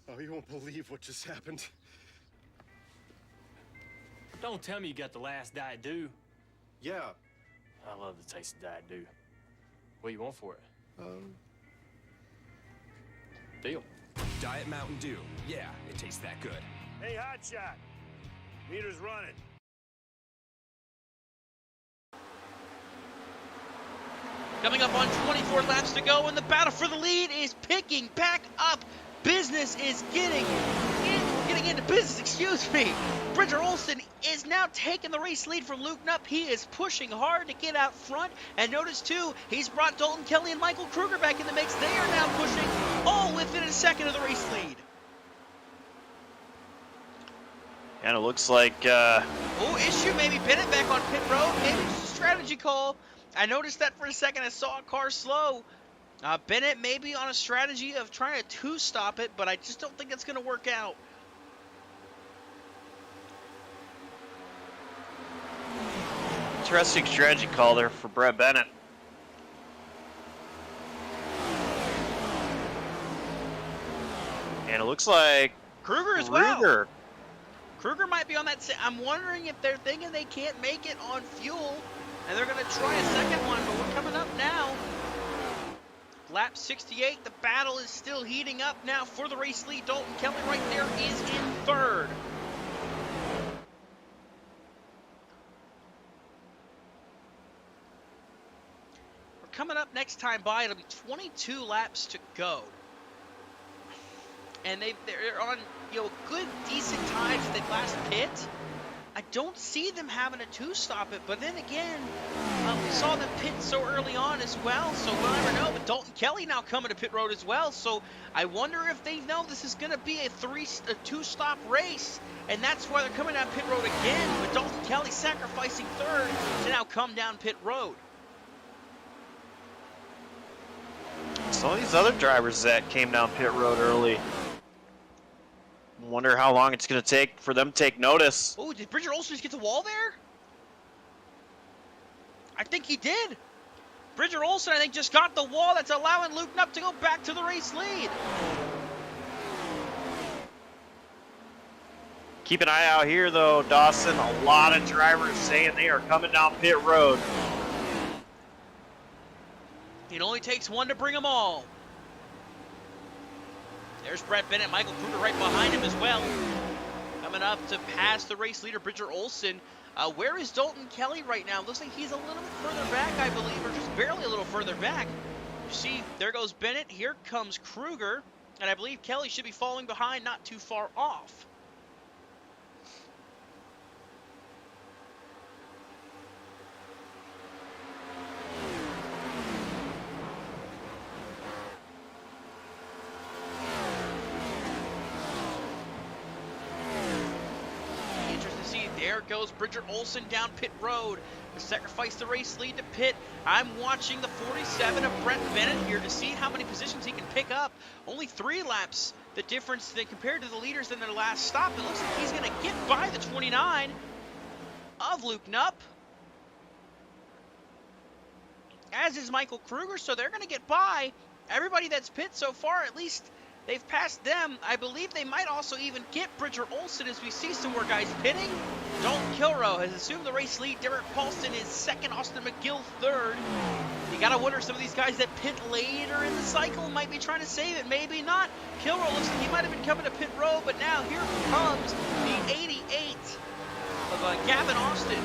Oh, you won't believe what just happened. Don't tell me you got the last Diet Dew. Yeah. I love the taste of Diet Dew. What do you want for it? Deal. Diet Mountain Dew. Yeah, it tastes that good. Hey, hotshot. Meter's running. Coming up on 24 laps to go, and the battle for the lead is picking back up. Business is getting into business, excuse me. Bridger Olson is now taking the race lead from Luke Knupp. He is pushing hard to get out front. And notice, too, he's brought Dalton Kelly and Michael Kruger back in the mix. They are now pushing all within a second of the race lead. And it looks like... issue, maybe Bennett back on pit road. Maybe just a strategy call. I noticed that for a second. I saw a car slow. Bennett maybe on a strategy of trying to two-stop it, but I just don't think it's going to work out. Interesting strategy call there for Brett Bennett. And it looks like Kruger as well. Kruger might be on that. I'm wondering if they're thinking they can't make it on fuel, and they're going to try a second one, but we're coming up now. Lap 68, the battle is still heating up now for the race lead. Dalton Kelly right there is in third. We're coming up next time by. It'll be 22 laps to go. And they're on, good, decent times at the last pit. I don't see them having a two-stop it, but then again, we saw them pit so early on as well, so we'll never know. But Dalton Kelly now coming to pit road as well, so I wonder if they know this is going to be a two-stop race, and that's why they're coming down pit road again. But Dalton Kelly sacrificing third to now come down pit road. Some of these other drivers that came down pit road early, wonder how long it's going to take for them to take notice. Oh, did Bridger Olson just get the wall there? I think he did. Bridger Olson, I think, just got the wall that's allowing Luke Knupp to go back to the race lead. Keep an eye out here, though, Dawson. A lot of drivers saying they are coming down pit road. It only takes one to bring them all. There's Brett Bennett, Michael Kruger right behind him as well. Coming up to pass the race leader, Bridger Olson. Where is Dalton Kelly right now? Looks like he's a little bit further back, I believe, or just barely a little further back. You see, there goes Bennett. Here comes Kruger. And I believe Kelly should be falling behind, not too far off. There goes Bridger Olson down pit road to sacrifice the race lead to pit. I'm watching the 47 of Brett Bennett here to see how many positions he can pick up. Only 3 laps the difference compared to the leaders in their last stop. It looks like he's going to get by the 29 of Luke Knupp, as is Michael Kruger, so they're going to get by everybody that's pit so far. At least they've passed them. I believe they might also even get Bridger Olson as we see some more guys pitting. Dalton Kilrow has assumed the race lead. Derek Paulson is second. Austin McGill third. You got to wonder, some of these guys that pit later in the cycle might be trying to save it. Maybe not. Kilrow looks like he might have been coming to pit road, but now here comes the 88 of Gavin Austin.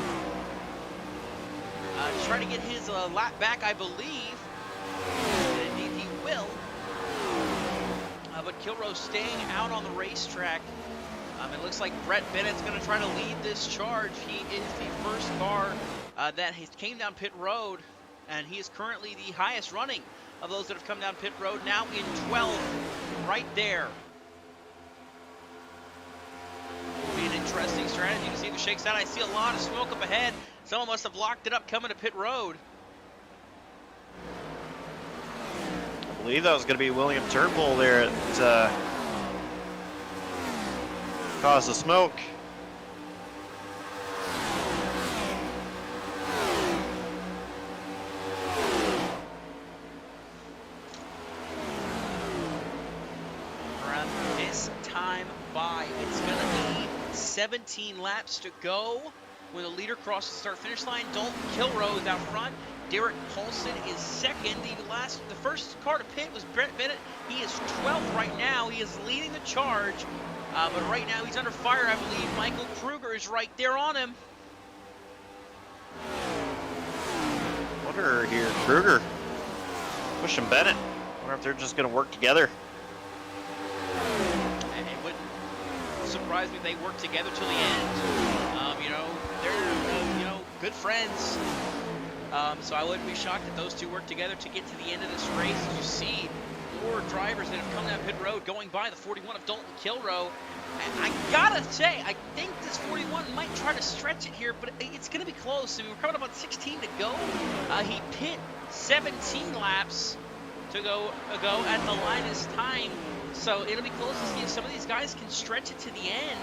Trying to get his lap back, I believe. Indeed, he will. But Kilrow staying out on the racetrack. It looks like Brett Bennett's going to try to lead this charge. He is the first car that came down pit road, and he is currently the highest running of those that have come down pit road, now in 12th, right there. It'll be an interesting strategy to see if it shakes out. I see a lot of smoke up ahead. Someone must have locked it up coming to pit road. I believe that was going to be William Turnbull there at caused the smoke. From this 17 laps to go. When the leader crosses the start-finish line, Dalton Kilroe is out front. Derek Paulson is second. The first car to pit was Brett Bennett. He is 12th right now. He is leading the charge, but right now he's under fire, I believe. Michael Kruger is right there on him. Wonder here, Kruger pushing Bennett. Wonder if they're just going to work together. And it wouldn't surprise me if they work together till the end. You know, they're you know, good friends. So I wouldn't be shocked if those two work together to get to the end of this race. As you see, 4 drivers that have come down pit road going by the 41 of Dalton Kilroe. And I gotta say, I think this 41 might try to stretch it here, but it's gonna be close. I mean, we're coming up on 16 to go. He pit 17 laps to go at the line time. So it'll be close to see if some of these guys can stretch it to the end.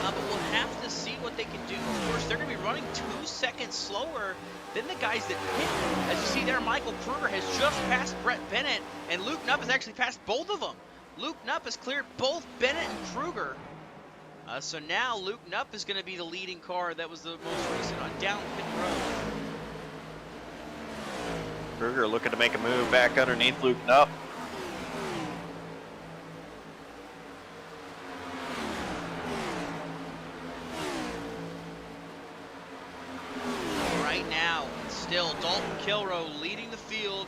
But we'll have to see what they can do. Of course, they're going to be running 2 seconds slower than the guys that pit. As you see there, Michael Kruger has just passed Brett Bennett, and Luke Knupp has actually passed both of them. Luke Knupp has cleared both Bennett and Kruger. So now Luke Knupp is going to be the leading car. That was the most recent on down pit road. Kruger looking to make a move back underneath Luke Knupp. Right now, still Dalton Kilroe leading the field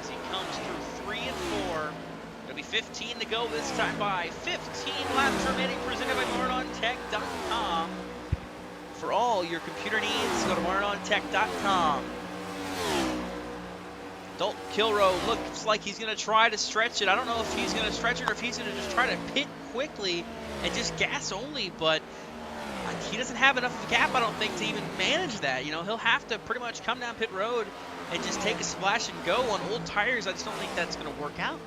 as he comes through 3 and 4. It'll be 15 to go this time by 15 laps remaining, presented by MartinTech.com. For all your computer needs, go to MartinTech.com. Dalton Kilroe looks like he's going to try to stretch it. I don't know if he's going to stretch it or if he's going to just try to pit quickly and just gas only, but he doesn't have enough of a gap, I don't think, to even manage that. You know, he'll have to pretty much come down pit road and just take a splash and go on old tires. I just don't think that's going to work out.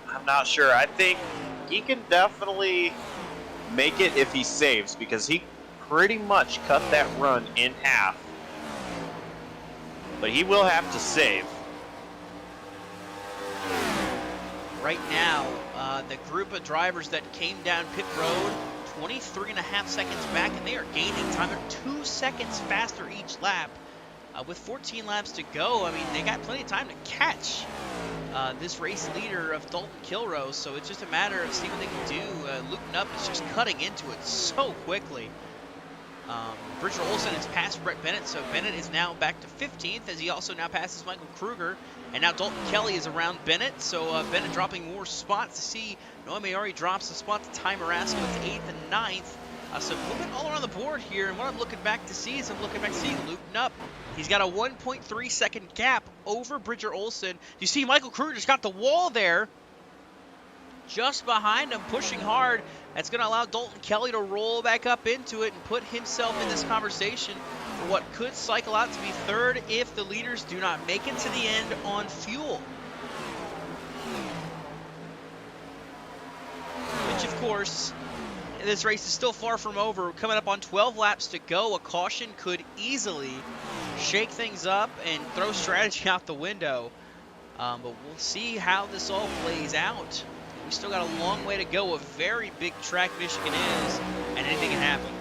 I'm not sure. I think he can definitely make it if he saves, because he pretty much cut that run in half. But he will have to save. Right now, the group of drivers that came down pit road, 23.5 seconds back, and they are gaining time. They're 2 seconds faster each lap. With 14 laps to go, I mean, they got plenty of time to catch this race leader of Dalton Kilroe, so it's just a matter of seeing what they can do. Luke Knupp is just cutting into it so quickly. Bridger Olsen has passed Brett Bennett, so Bennett is now back to 15th, as he also now passes Michael Kruger. And now Dalton Kelly is around Bennett, so Bennett dropping more spots. To see Noah Mayari drops a spot to Ty Marasco to 8th and 9th. So moving all around the board here, and what I'm looking back to see is Luke Knupp. He's got a 1.3 second gap over Bridger Olsen. You see Michael Kruger just got the wall there, just behind him, pushing hard. That's going to allow Dalton Kelly to roll back up into it and put himself in this conversation for what could cycle out to be third if the leaders do not make it to the end on fuel. Which, of course, this race is still far from over. We're coming up on 12 laps to go. A caution could easily shake things up and throw strategy out the window. But we'll see how this all plays out. We still got a long way to go. A very big track Michigan is, and anything can happen.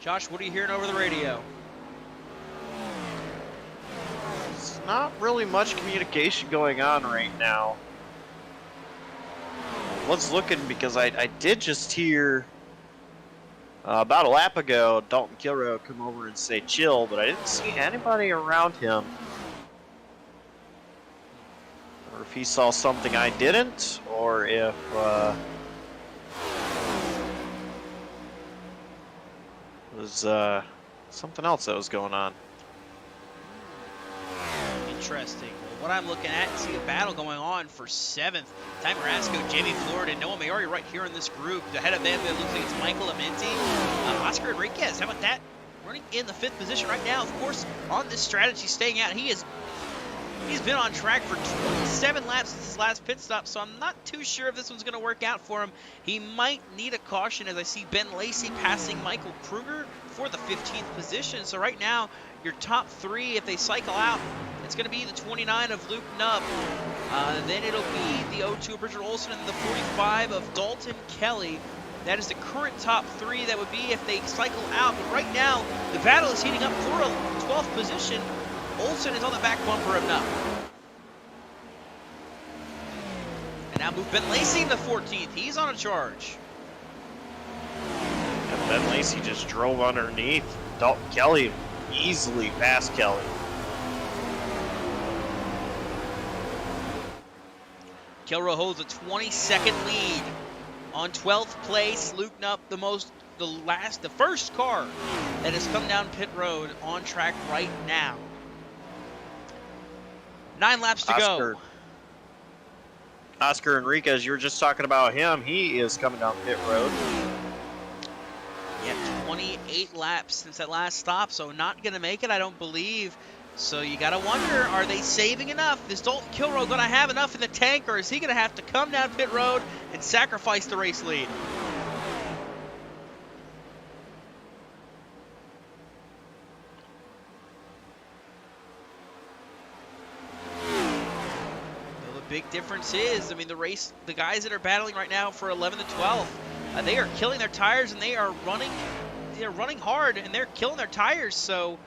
Josh, what are you hearing over the radio? There's not really much communication going on right now. I was looking because I did just hear about a lap ago Dalton Kilroe come over and say chill, but I didn't see anybody around him. Or if he saw something I didn't, or if it was something else that was going on. Interesting. Well, what I'm looking at, see a battle going on for 7th. Ty Marasco, Jamie Ford, and Noah Mayari right here in this group. Ahead of them, it looks like it's Michael Amenti. Oscar Enriquez, how about that? Running in the 5th position right now. Of course, on this strategy, staying out. He is He's been on track for 27 laps since his last pit stop, so I'm not too sure if this one's going to work out for him. He might need a caution as I see Ben Lacey passing Michael Kruger for the 15th position. So right now, your top three, if they cycle out, it's going to be the 29 of Luke Nubb. Then it'll be the 02 of Bridger Olson and the 45 of Dalton Kelly. That is the current top three. That would be if they cycle out. But right now, the battle is heating up for a 12th position. Olson is on the back bumper of Nubb. And now move Ben Lacey in the 14th. He's on a charge. And Ben Lacey just drove underneath. Dalton Kelly easily passed Kelly. Kilroe holds a 20-second lead. On 12th place, Luke Nubb, the first car that has come down pit road on track right now. 9 laps to go. Oscar Enriquez, you were just talking about him. He is coming down pit road. Yeah, 28 laps since that last stop, so not going to make it, I don't believe. So you got to wonder, are they saving enough? Is Dalton Kilroe going to have enough in the tank, or is he going to have to come down pit road and sacrifice the race lead? Big difference is, I mean, the guys that are battling right now for 11th and 12th, they are killing their tires and they are running hard and they're killing their tires. So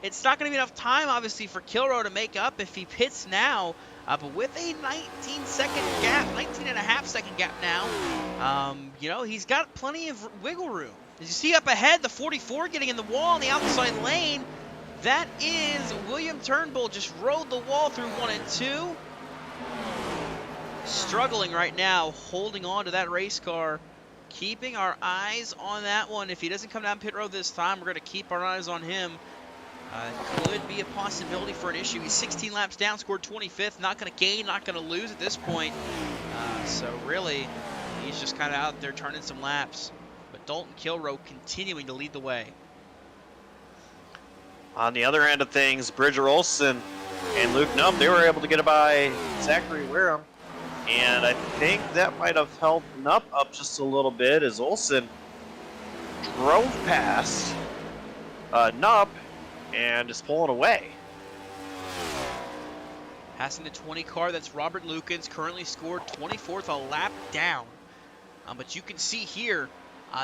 it's not going to be enough time, obviously, for Kilroe to make up if he pits now. But with a 19-second gap, 19.5-second gap now, you know, he's got plenty of wiggle room. As you see up ahead, the 44 getting in the wall on the outside lane. That is William Turnbull, just rode the wall through 1 and 2. Struggling right now, holding on to that race car, keeping our eyes on that one. If he doesn't come down pit road this time, we're going to keep our eyes on him. Could be a possibility for an issue. He's 16 laps down, scored 25th, not going to gain, not going to lose at this point. So really, he's just kind of out there turning some laps. But Dalton Kilroe continuing to lead the way. On the other end of things, Bridger Olson and Luke Nubb, they were able to get by Zachary Wareham. And I think that might have held Nubb up just a little bit as Olson drove past Nubb and is pulling away. Passing the 20 car, that's Robert Lukens, currently scored 24th, a lap down. But you can see here,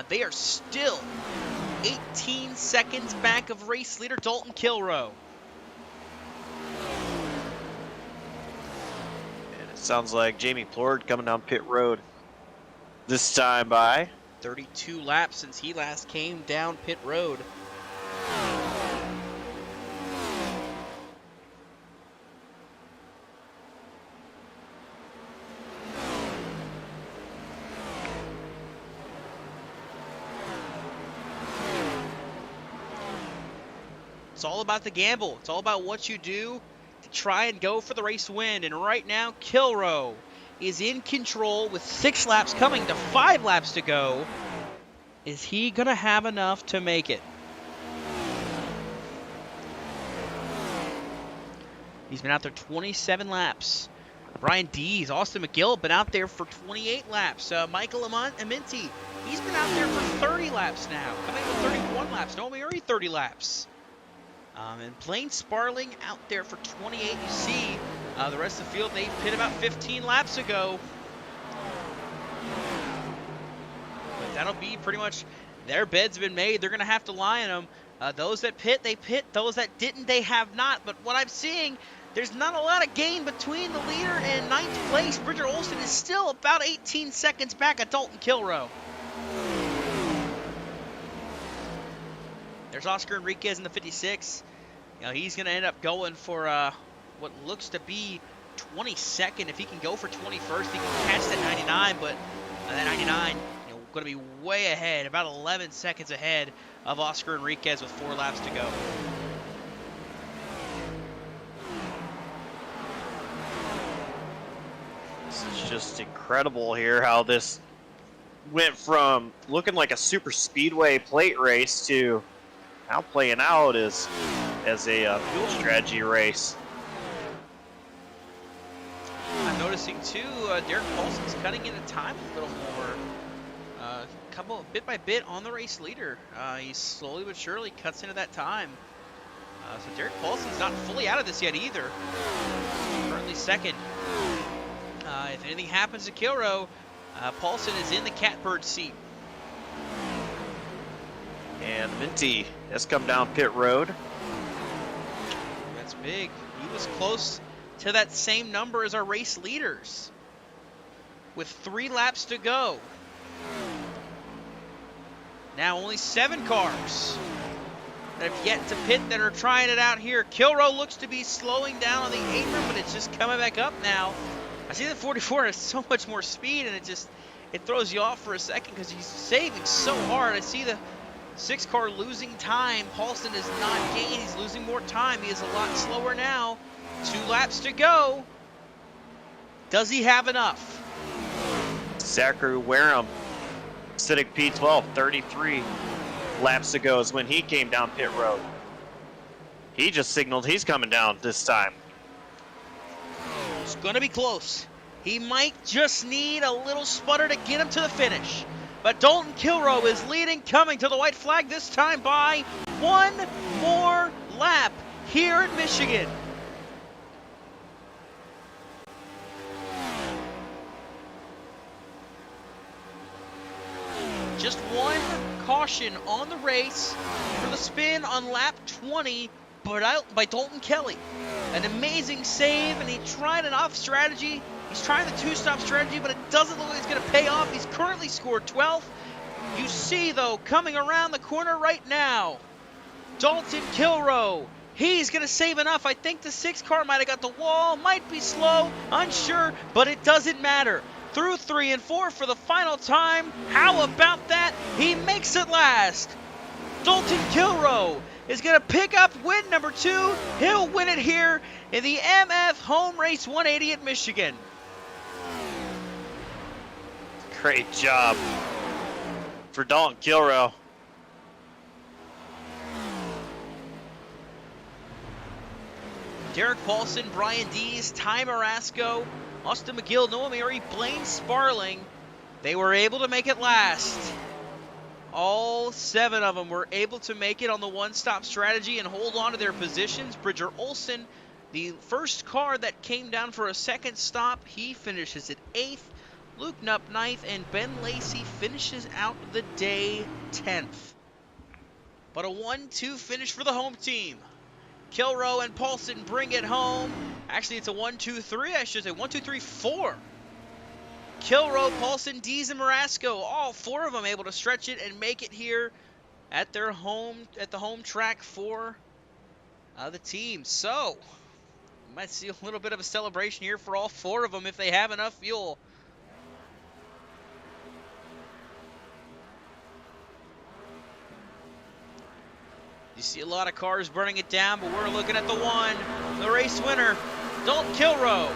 they are still 18 seconds back of race leader Dalton Kilroe. Sounds like Jamie Plord coming down pit road this time by. 32 laps since he last came down pit road. It's all about the gamble. It's all about what you do to try and go for the race win. And right now, Kilroe is in control with 6 laps coming to 5 laps to go. Is he going to have enough to make it? He's been out there 27 laps. Brian Dees, Austin McGill been out there for 28 laps. Michael Aminti, he's been out there for 30 laps now. Coming to 31 laps. Noah Murray, 30 laps. And Blaine Sparling out there for 28. You see the rest of the field, they pit about 15 laps ago. But that'll be pretty much their bed's been made. They're going to have to lie in them. Those that pit, they pit. Those that didn't, they have not. But what I'm seeing, there's not a lot of gain between the leader and 9th place. Bridger Olson is still about 18 seconds back at Dalton Kilroe. There's Oscar Enriquez in the 56. You know, he's going to end up going for what looks to be 22nd. If he can go for 21st, he can catch that 99. But that 99, you know, going to be way ahead, about 11 seconds ahead of Oscar Enriquez with 4 laps to go. This is just incredible here how this went from looking like a super speedway plate race to now playing out as a fuel strategy race. noticing too, Derek Paulson's cutting into time a little more. Bit by bit on the race leader. He slowly but surely cuts into that time. So Derek Paulson's not fully out of this yet either. Currently second. If anything happens to Kilrow, Paulson is in the catbird seat. And Minty has come down pit road. That's big. He was close to that same number as our race leaders with 3 laps to go. Now only 7 cars that have yet to pit that are trying it out here. Kilrow looks to be slowing down on the apron, but it's just coming back up now. I see the 44 has so much more speed, and it throws you off for a second because he's saving so hard. I see the 6 car losing time. Paulson is not gaining. He's losing more time. He is a lot slower now. 2 laps to go. Does he have enough? Zachary Wareham, Civic P12, 33 laps ago is when he came down pit road. He just signaled he's coming down this time. It's going to be close. He might just need a little sputter to get him to the finish. But Dalton Kilrow is leading, coming to the white flag this time by 1 more lap here in Michigan. Just 1 caution on the race for the spin on lap 20 by Dalton Kelly. An amazing save, and he tried an off strategy. He's trying the 2-stop strategy, but it doesn't look like it's going to pay off. He's currently scored 12th. You see, though, coming around the corner right now, Dalton Kilrow. He's going to save enough. I think the 6 car might have got the wall, might be slow, unsure, but it doesn't matter. Through 3 and 4 for the final time. How about that? He makes it last. Dalton Kilrow is going to pick up win number 2. He'll win it here in the MF Home Race 180 at Michigan. Great job for Dalton Kilrow. Derek Paulson, Brian Dees, Ty Marasco, Austin McGill, Noah Mary, Blaine Sparling. They were able to make it last. All 7 of them were able to make it on the 1-stop strategy and hold on to their positions. Bridger Olson, the first car that came down for a 2nd stop, he finishes at 8th. Luke Knupp 9th, and Ben Lacey finishes out the day 10th. But a 1-2 finish for the home team. Kilrow and Paulson bring it home. Actually, it's a 1-2-3, I should say. 1-2-3-4. Kilrow, Paulson, Dees, and Marasco, all 4 of them able to stretch it and make it here at the home track for the team. So, you might see a little bit of a celebration here for all 4 of them if they have enough fuel. You see a lot of cars burning it down, but we're looking at the one, the race winner, Dalton Kilrow.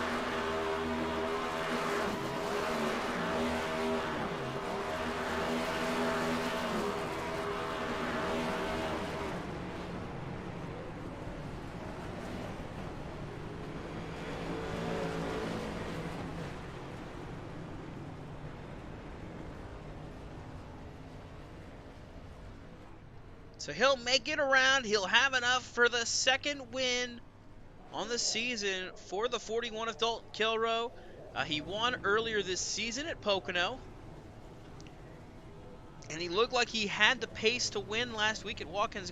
So he'll make it around. He'll have enough for the 2nd win on the season for the 41 of Dalton Kilrow. He won earlier this season at Pocono. And he looked like he had the pace to win last week at Watkins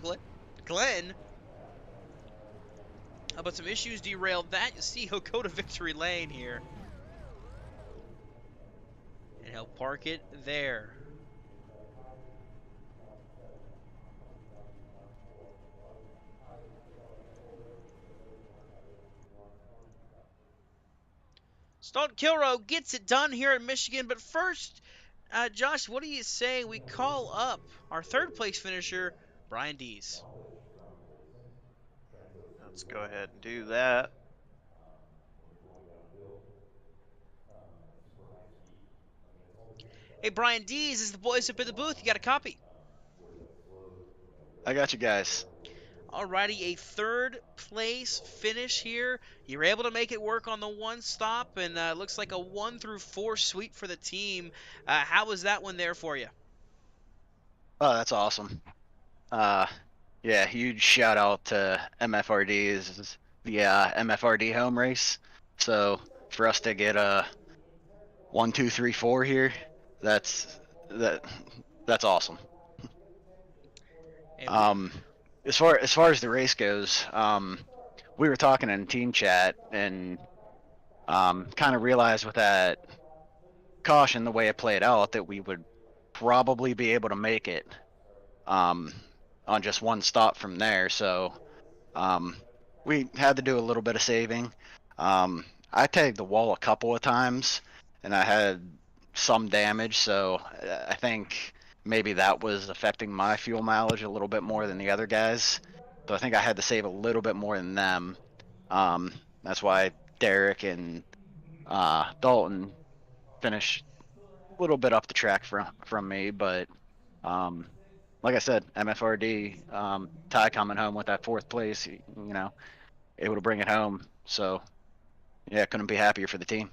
Glen. But some issues derailed that. You see he'll go to victory lane here. And he'll park it there. Dalton Kilrow gets it done here in Michigan, but first, Josh, what do you say we call up our 3rd place finisher, Brian Dees? Let's go ahead and do that. Hey, Brian Dees is the voice up in the booth. You got a copy? I got you guys. Alrighty, a third place finish here. You were able to make it work on the one stop, and looks like a 1 through 4 sweep for the team. How was that one there for you? Oh, that's awesome. Yeah, huge shout out to MFRD. This is the MFRD home race. So for us to get a 1, 2, 3, 4 here, that's that's awesome. As far as the race goes, we were talking in team chat and kind of realized with that caution, the way it played out, that we would probably be able to make it on just one stop from there. So we had to do a little bit of saving. I tagged the wall a couple of times and I had some damage, so I think maybe that was affecting my fuel mileage a little bit more than the other guys. So I think I had to save a little bit more than them. That's why Derek and Dalton finished a little bit up the track from me, but like I said, MFRD, Ty coming home with that 4th place, able to bring it home. So yeah, couldn't be happier for the team.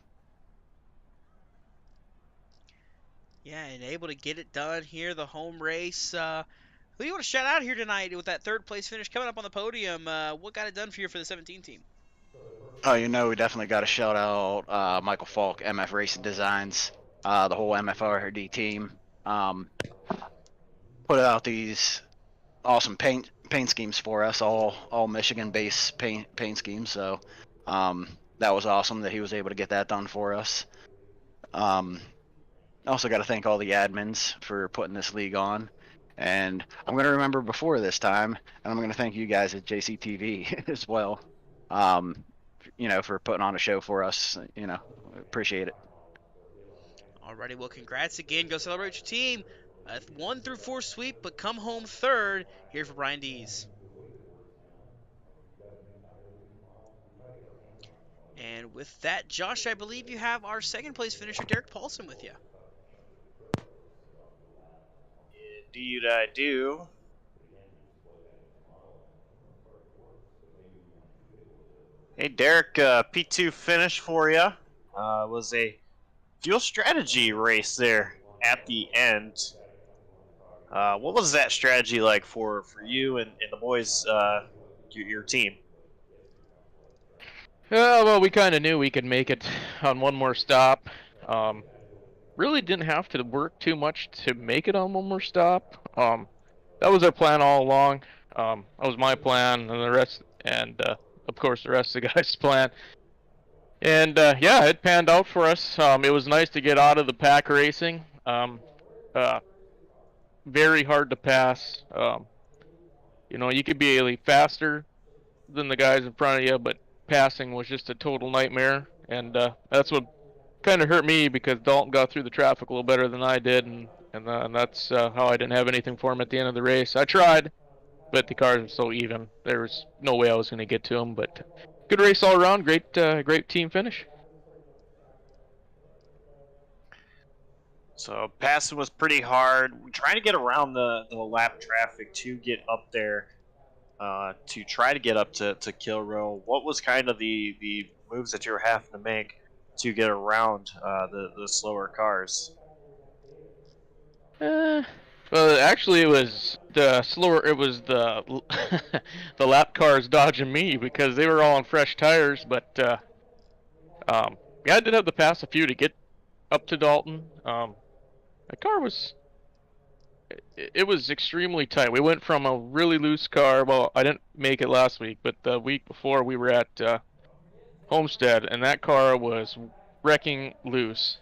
Yeah, and able to get it done here, the home race. Who do you want to shout out here tonight with that 3rd place finish coming up on the podium? What got it done for you for the 17 team? Oh, we definitely got to shout out Michael Falk, MF Racing Designs, the whole MFRD team. Put out these awesome paint schemes for us, all Michigan-based paint schemes. So that was awesome that he was able to get that done for us. Also got to thank all the admins for putting this league on. And I'm going to remember before this time, and I'm going to thank you guys at JCTV as well, for putting on a show for us. Appreciate it. Alrighty, well, congrats again. Go celebrate your team. 1 through 4 sweep, but come home 3rd here for Brian Dees. And with that, Josh, I believe you have our 2nd place finisher, Derek Paulson, with you. Indeed, I do. Hey, Derek, P2 finish for you. Was a fuel strategy race there at the end. What was that strategy like for you and the boys, your team? Well, we kind of knew we could make it on one more stop. Really didn't have to work too much to make it on one more stop. That was our plan all along. That was my plan, and the rest, and of course the rest of the guys' plan. And yeah, it panned out for us. It was nice to get out of the pack racing. Very hard to pass. You could be a faster than the guys in front of you, but passing was just a total nightmare. And that's what kind of hurt me, because Dalton got through the traffic a little better than I did, and that's how I didn't have anything for him at the end of the race. I tried, but the cars were so even. There was no way I was going to get to him. But good race all around. Great team finish. So passing was pretty hard. Trying to get around the lap traffic to get up there, to try to get up to kill row. What was kind of the moves that you were having to make to get around the slower cars? Well, actually, it was the slower. It was the the lap cars dodging me, because they were all on fresh tires. But yeah, I did have to pass a few to get up to Dalton. The car was. It was extremely tight. We went from a really loose car. Well, I didn't make it last week, but the week before we were at Homestead, and that car was wrecking loose,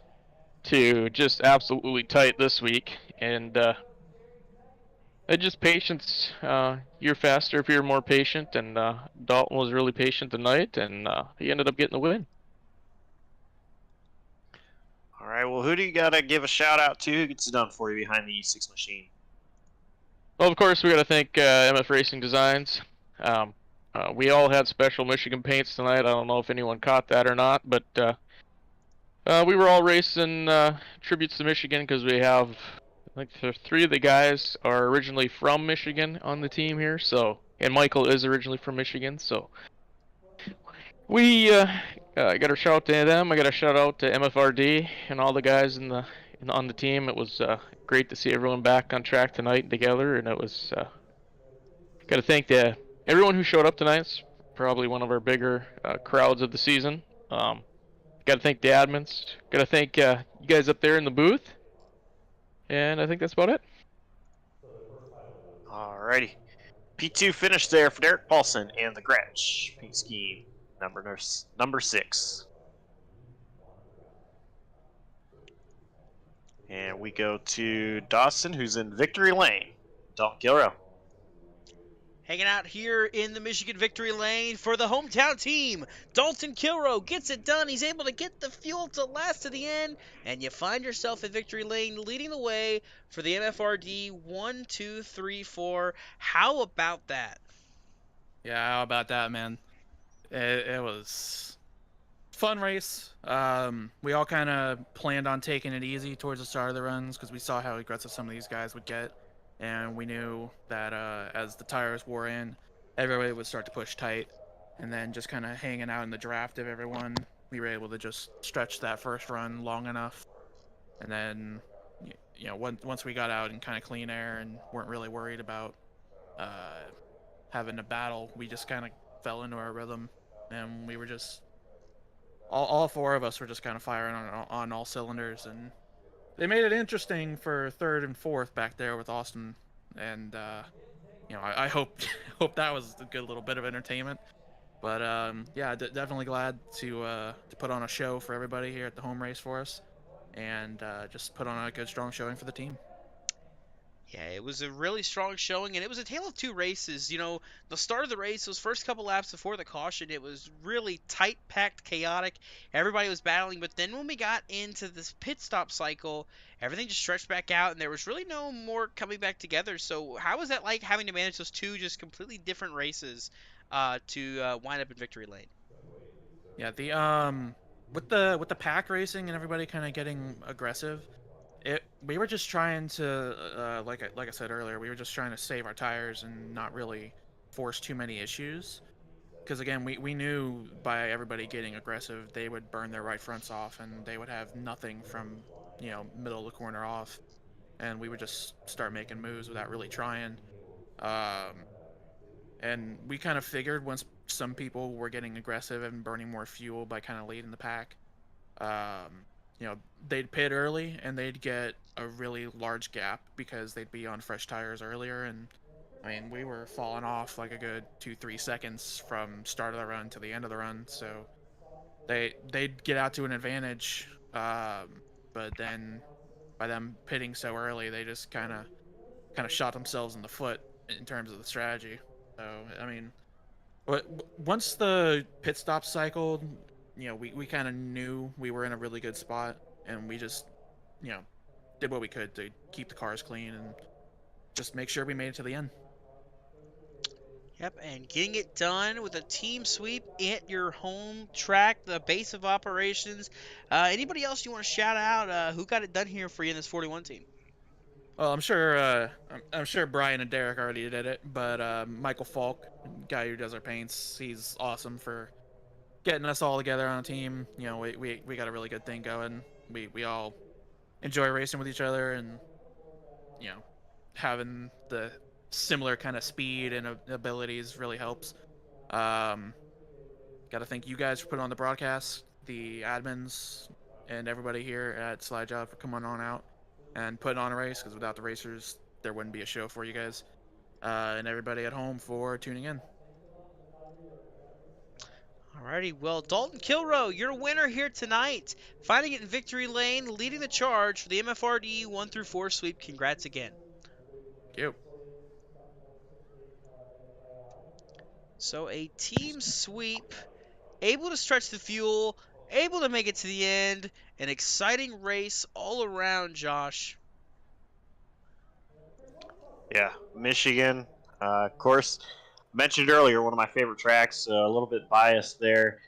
to just absolutely tight this week. And just patience. You're faster if you're more patient, and Dalton was really patient tonight, and he ended up getting the win. All right, well, who do you got to give a shout out to? Who gets it done for you behind the E6 machine? Well, of course, we got to thank MF Racing Designs. We all had special Michigan paints tonight. I don't know if anyone caught that or not, but we were all racing tributes to Michigan, because we have, I think, 3 of the guys are originally from Michigan on the team here. So and Michael is originally from Michigan, so we got to shout out to them. I got to shout out to MFRD and all the guys on the team. It was great to see everyone back on track tonight together, and it was got to thank everyone who showed up tonight. It's probably one of our bigger crowds of the season. Got to thank the admins. Got to thank you guys up there in the booth, and I think that's about it. Alrighty. P2 finished there for Derek Paulson and the Gretsch. Pink scheme number 6. And we go to Dawson, who's in victory lane. Dalton Gilrow. Hanging out here in the Michigan victory lane for the hometown team. Dalton Kilrow gets it done. He's able to get the fuel to last to the end, and you find yourself in victory lane leading the way for the MFRD 1, 2, 3, 4. How about that? Yeah, how about that, man? It was fun race. We all kind of planned on taking it easy towards the start of the runs because we saw how aggressive some of these guys would get. And we knew that as the tires wore in, everybody would start to push tight. And then just kind of hanging out in the draft of everyone, we were able to just stretch that first run long enough. And then, once we got out in kind of clean air and weren't really worried about having a battle, we just kind of fell into our rhythm. And we were just, all 4 of us were just kind of firing on all cylinders. And they made it interesting for 3rd and 4th back there with Austin, and I hope that was a good little bit of entertainment. But yeah, definitely glad to put on a show for everybody here at the home race for us, and just put on a good strong showing for the team. Yeah, it was a really strong showing, and it was a tale of 2 races. The start of the race, those first couple laps before the caution, it was really tight, packed, chaotic. Everybody was battling, but then when we got into this pit stop cycle, everything just stretched back out, and there was really no more coming back together. So how was that like, having to manage those 2 just completely different races to wind up in victory lane? Yeah, with the pack racing and everybody kind of getting aggressive, we were just trying to like I said earlier, we were just trying to save our tires and not really force too many issues, because again, we knew by everybody getting aggressive, they would burn their right fronts off and they would have nothing from middle of the corner off, and we would just start making moves without really trying. And we kind of figured once some people were getting aggressive and burning more fuel by kind of leading the pack, they'd pit early and they'd get a really large gap because they'd be on fresh tires earlier. And I mean, we were falling off like a good 2-3 seconds from start of the run to the end of the run. So they'd get out to an advantage, but then by them pitting so early, they just kind of shot themselves in the foot in terms of the strategy. So I mean, once the pit stop cycled, we kind of knew we were in a really good spot, and we just, did what we could to keep the cars clean and just make sure we made it to the end. Yep, and getting it done with a team sweep at your home track, the base of operations. Anybody else you want to shout out? Who got it done here for you in this 41 team? Well, I'm sure Brian and Derek already did it, but Michael Falk, guy who does our paints, he's awesome for getting us all together on a team. We got a really good thing going. We all enjoy racing with each other, and having the similar kind of speed and abilities really helps. Got to thank you guys for putting on the broadcast, the admins, and everybody here at Slide Job for coming on out and putting on a race, because without the racers, there wouldn't be a show for you guys. And everybody at home for tuning in. Alrighty, well, Dalton Kilrow, your winner here tonight. Finding it in victory lane, leading the charge for the MFRD 1 through 4 sweep. Congrats again. Thank you. So a team sweep, able to stretch the fuel, able to make it to the end. An exciting race all around, Josh. Yeah, Michigan, of course, mentioned earlier, one of my favorite tracks, a little bit biased there,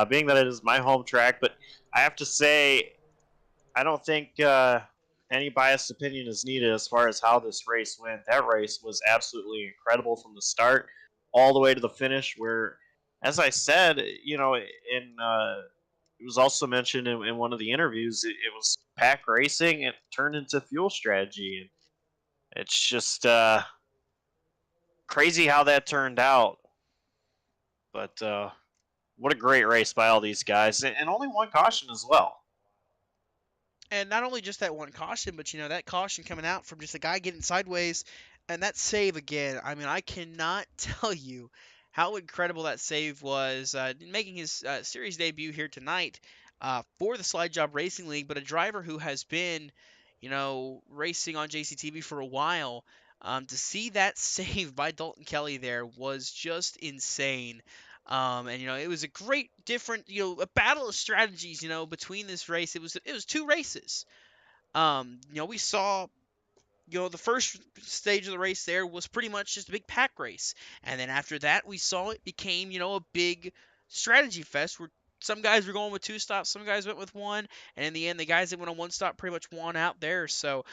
being that it is my home track, but I have to say, I don't think any biased opinion is needed as far as how this race went. That race was absolutely incredible from the start. all the way to the finish. Where, as I said, it was also mentioned in one of the interviews. It was pack racing and turned into fuel strategy, and it's just crazy how that turned out. But what a great race by all these guys, and only one caution as well. And not only just that one caution, but that caution coming out from just a guy getting sideways, and that save again. I mean, I cannot tell you how incredible that save was, making his series debut here tonight for the Slide Job Racing League. But a driver who has been, racing on JCTV for a while. To see that save by Dalton Kelly there was just insane. And it was a great different, a battle of strategies, between this race. It was two races. We saw, the first stage of the race there was pretty much just a big pack race, and then after that we saw it became, a big strategy fest where some guys were going with two stops, some guys went with one, and in the end, the guys that went on one stop pretty much won out there. So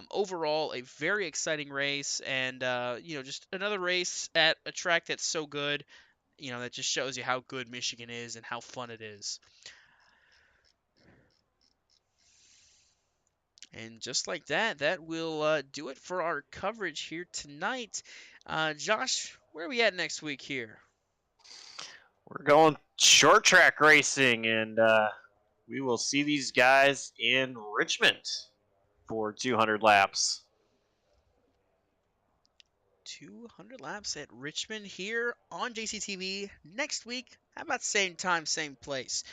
overall, a very exciting race, and just another race at a track that's so good. That just shows you how good Michigan is and how fun it is. And just like that, that will do it for our coverage here tonight. Josh, where are we at next week here? We're going short track racing, and we will see these guys in Richmond for 200 laps. 200 laps at Richmond here on JCTV next week. How about same time, same place?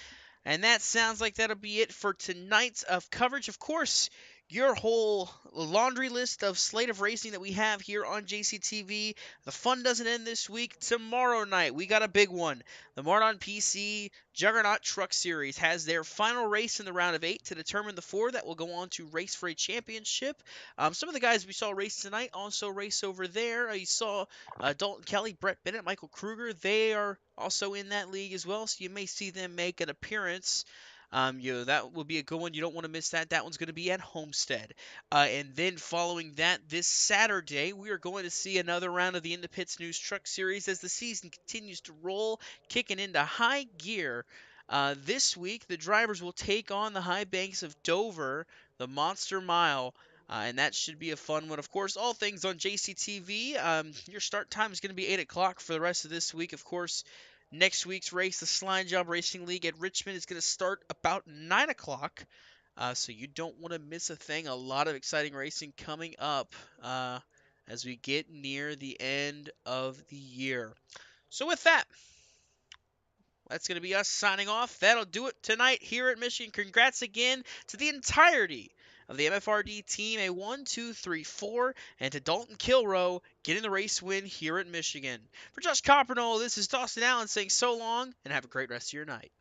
And that sounds like that'll be it for tonight's of coverage. Of course, your whole laundry list of slate of racing that we have here on JCTV. The fun doesn't end this week. Tomorrow night, we got a big one. The Mardon PC Juggernaut Truck Series has their final race in the round of 8 to determine the 4 that will go on to race for a championship. Some of the guys we saw race tonight also race over there. You saw Dalton Kelly, Brett Bennett, Michael Kruger. They are also in that league as well, so you may see them make an appearance. That will be a good one. You don't want to miss that. That one's going to be at Homestead. And then following that, this Saturday, we are going to see another round of the In the Pits News Truck Series as the season continues to roll, kicking into high gear. This week, the drivers will take on the high banks of Dover, the Monster Mile. And that should be a fun one. Of course, all things on JCTV. Your start time is going to be 8 o'clock for the rest of this week. Of course, next week's race, the Slide Job Racing League at Richmond, is going to start about 9 o'clock. So you don't want to miss a thing. A lot of exciting racing coming up as we get near the end of the year. So with that, that's going to be us signing off. That'll do it tonight here at Michigan. Congrats again to the entirety of the MFRD team, a 1, 2, 3, 4, and to Dalton Kilrow getting the race win here at Michigan. For Josh Coppernoll, this is Dawson Allen saying so long and have a great rest of your night.